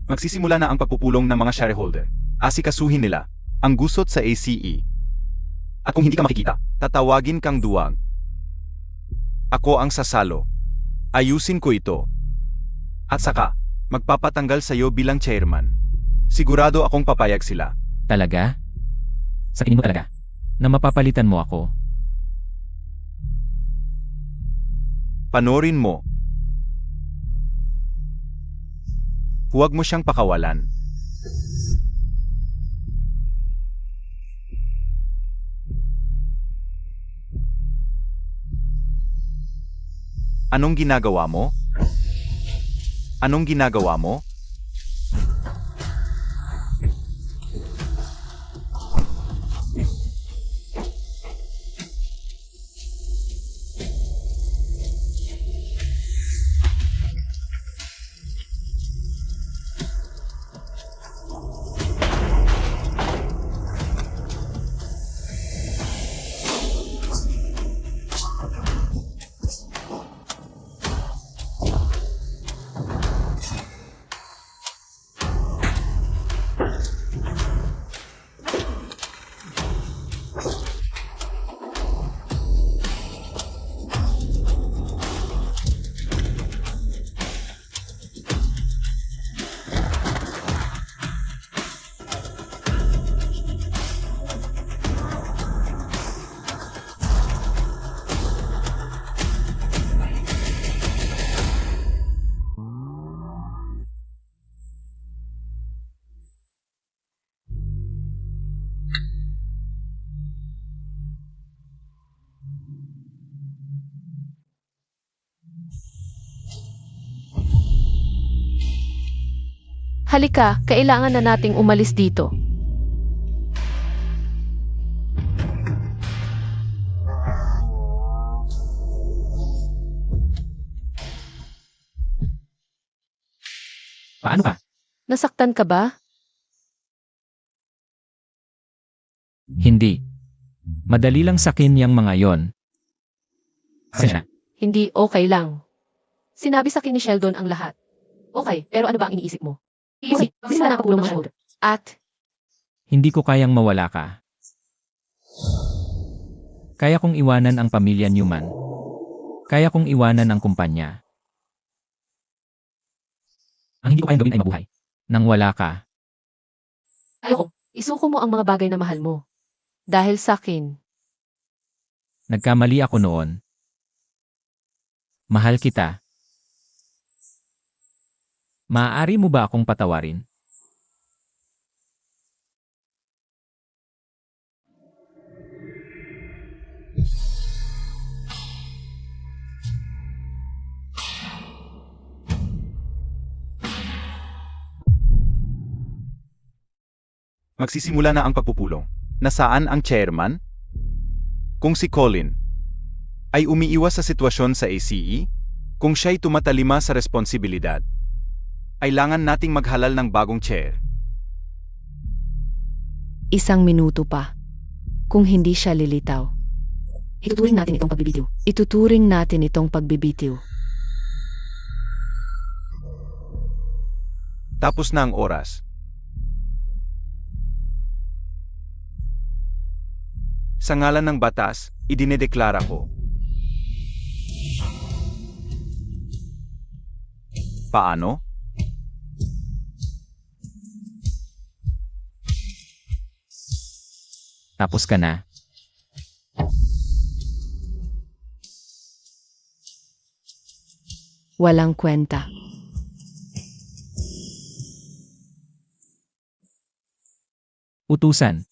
Magsisimula na ang pagpupulong ng mga shareholder. Asikasuhin nila ang gusot sa ACE. At kung hindi ka makikita, tatawagin kang duwag. Ako ang sasalo. Ayusin ko ito. At saka, magpapatanggal sa'yo bilang chairman. Sigurado akong papayag sila. Talaga? Sa tingin mo talaga? Na mapapalitan mo ako? Panorin mo. Huwag mo siyang pakawalan. Anong ginagawa mo? Anong ginagawa mo? Halika, kailangan na nating umalis dito. Paano ka? Nasaktan ka ba? Hindi. Madali lang sakin yang mga yon. Pasensya na. Hindi okay lang. Sinabi sa akin ni Sheldon ang lahat. Okay, pero ano ba ang iniisip mo? Easy, sila nakapulong mga shoulder. At, Hindi ko kayang mawala ka. Kaya kong iwanan ang pamilya Newman. Kaya kong iwanan ang kumpanya. Ang hindi ko kayang gawin ay mabuhay. Nang wala ka. ayoko, isuko mo ang mga bagay na mahal mo. Dahil sa akin, Nagkamali ako noon. Mahal kita. Maaari mo ba akong patawarin? Magsisimula na ang pagpupulong. Nasaan ang chairman? Kung si Colin ay umiiwas sa sitwasyon sa ACE, kung siya'y tumatalima sa responsibilidad, kailangan nating maghalal ng bagong chair. 1 minuto pa. Kung hindi siya lilitaw, ituturing natin itong pagbibitiw. Ituturing natin itong pagbibitiw. Tapos na ang oras. Sa ngalan ng batas, idinedeklara ko. Paano? Tapos ka na. Walang kwenta. Utusan.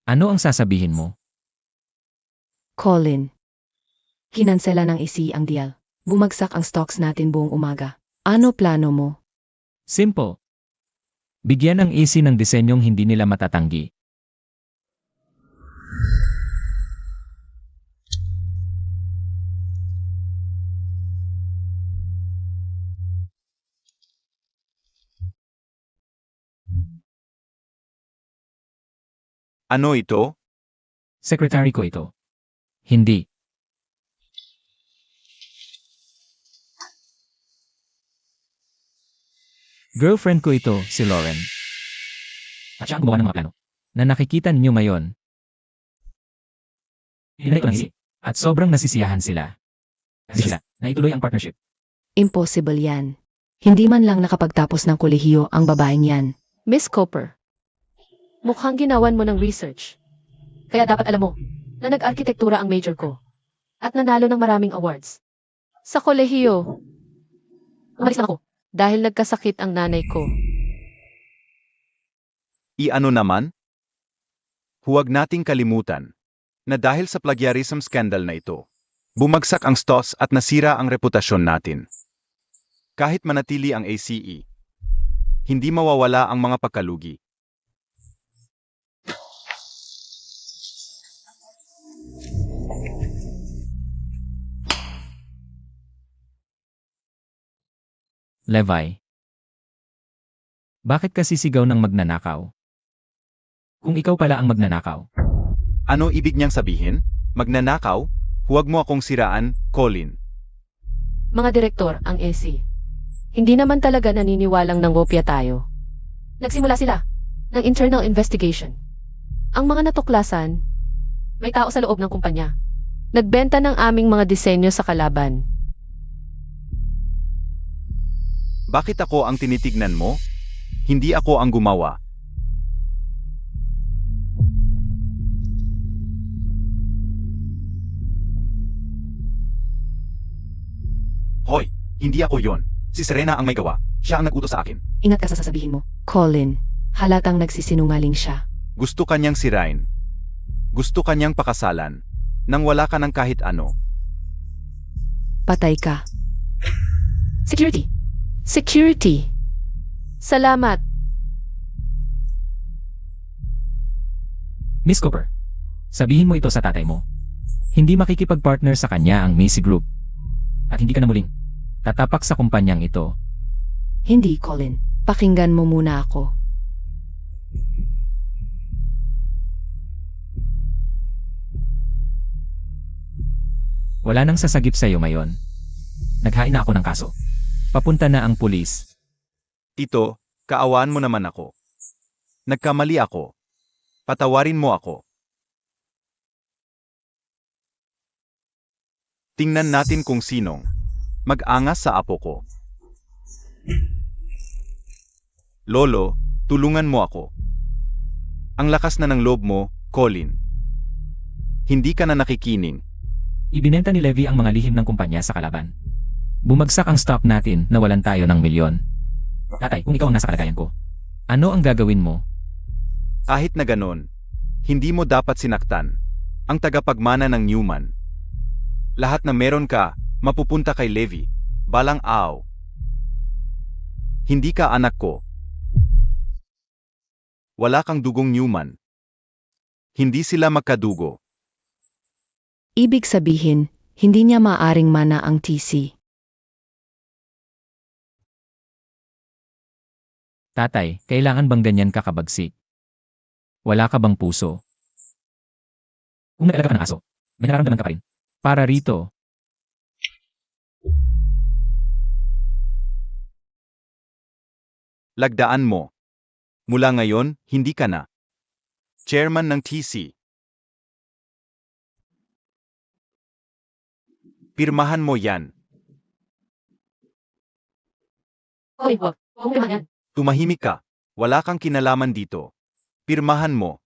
Ano ang sasabihin mo? Colin. Kinansela ng isi ang deal. Bumagsak ang stocks natin buong umaga. Ano plano mo? Simple. Bigyan ang AC ng disenyong hindi nila matatanggi. Ano ito? Secretary ko ito. Hindi. Girlfriend ko ito, si Lauren. At siya ang gumawa ng mga plano. Na nakikita ninyo ngayon. Hinay ko lang isi. At sobrang nasisiyahan sila. Kasi sila, na ituloy ang partnership. Impossible yan. Hindi man lang nakapagtapos ng kolehiyo ang babaeng yan. Miss Cooper, mukhang ginawan mo ng research. Kaya dapat alam mo na nag-arkitektura ang major ko at nanalo ng maraming awards. Sa kolehiyo, umalis lang ako dahil nagkasakit ang nanay ko. Iano naman? Huwag nating kalimutan na dahil sa plagiarism scandal na ito, bumagsak ang stocks at nasira ang reputasyon natin. Kahit manatili ang ACE, hindi mawawala ang mga pagkalugi. Levi. Bakit ka sisigaw ng magnanakaw? Kung ikaw pala ang magnanakaw. Ano ibig niyang sabihin? Magnanakaw? Huwag mo akong siraan, Colin. Mga direktor ang AC. Hindi naman talaga naniniwalang nangopya tayo. Nagsimula sila ng internal investigation. Ang mga natuklasan, may tao sa loob ng kumpanya. Nagbenta ng aming mga disenyo sa kalaban. Bakit ako ang tinitignan mo? Hindi ako ang gumawa. Hoy, hindi ako yon. Si Serena ang may gawa. Siya ang nag-utos sa akin. Ingat ka sa sasabihin mo. Colin, halatang nagsisinungaling siya. Gusto kanyang sirain. Gusto kanyang pakasalan. Nang wala ka ng kahit ano. Patay ka. Security. Security. Salamat. Miss Cooper. Sabihin mo ito sa tatay mo. Hindi makikipag-partner sa kanya ang Macy Group. At hindi ka na muling tatapak sa kumpanyang ito. Hindi, Colin. Pakinggan mo muna ako. Wala nang sasagip sa'yo, Mayon. Naghain na ako ng kaso. Papunta na ang pulis. Tito, kaawaan mo naman ako. Nagkamali ako. Patawarin mo ako. Tingnan natin kung sinong mag-angas sa apo ko. Lolo, tulungan mo ako. Ang lakas na ng loob mo, Colin. Hindi ka na nakikining. Ibinenta ni Levy ang mga lihim ng kumpanya sa kalaban. Bumagsak ang stock natin, nawalan tayo ng milyon. Tatay, kung ikaw ang nasa kalagayan ko, ano ang gagawin mo? Kahit na ganon, hindi mo dapat sinaktan ang tagapagmana ng Newman. Lahat na meron ka, mapupunta kay Levy, balang aw. Hindi ka anak ko. Wala kang dugong Newman. Hindi sila magkadugo. Ibig sabihin, hindi niya maaring mana ang TC. Tatay, kailangan bang ganyan ka kabagsik? Wala ka bang puso? Kung nag-alaga ka ng aso, may nararamdaman ka pa rin. Para rito. Lagdaan mo. Mula ngayon, hindi ka na chairman ng TC. Pirmahan mo yan. Hoy, wag. Huwag mo naman yan. Tumahimik ka. Wala kang kinalaman dito. Pirmahan mo.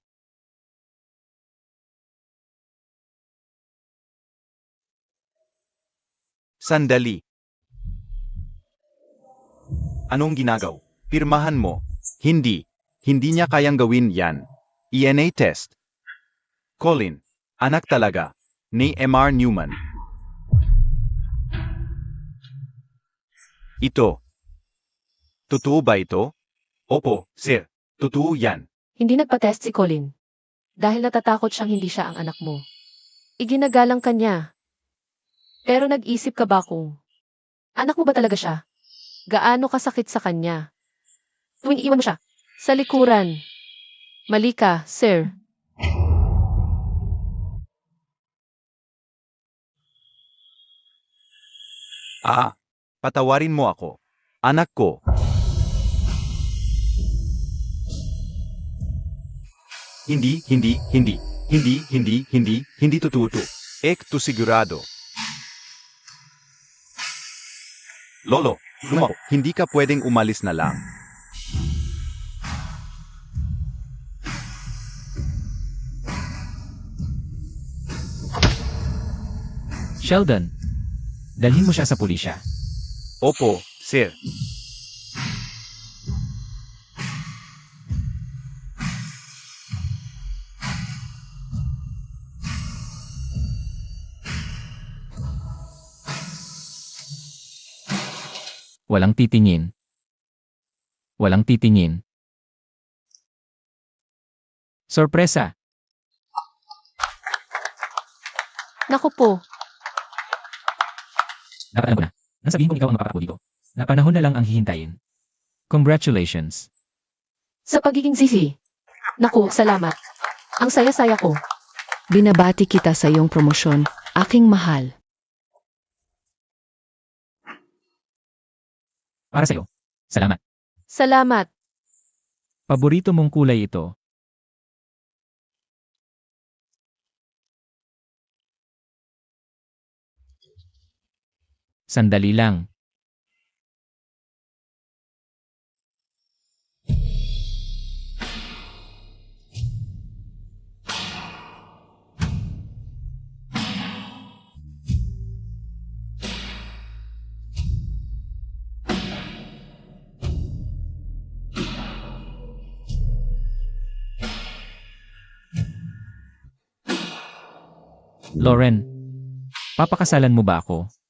Sandali. Anong ginagaw? Pirmahan mo. Hindi. Hindi niya kayang gawin yan. ENA test. Colin. Anak talaga. Ni M.R. Newman. Ito. Totoo ba ito? Opo, sir. Totoo yan. Hindi nagpa-test si Colin. Dahil natatakot siyang hindi siya ang anak mo. Iginagalang ka niya. Pero nag-isip ka ba kung anak mo ba talaga siya? Gaano kasakit sa kanya? Tuwing iwan mo siya sa likuran. Mali ka, sir. Patawarin mo ako. Anak ko. Hindi totoo to. Ekto sigurado. Lolo, lumako. Hindi ka pwedeng umalis na lang. Sheldon, dalhin mo siya sa pulisya. Opo, sir. Walang titingin. Walang titingin. Sorpresa! Naku po, Dapat alam ko na. Nang sabihin kong ikaw ang mapapatakbo dito. Na panahon na lang ang hihintayin. Congratulations. sa pagiging sisi. Naku, salamat. Ang saya-saya ko. Binabati kita sa iyong promosyon, aking mahal. Para sa'yo. Salamat. Salamat. Paborito mong kulay ito. Sandali lang. Lauren, papakasalan mo ba ako?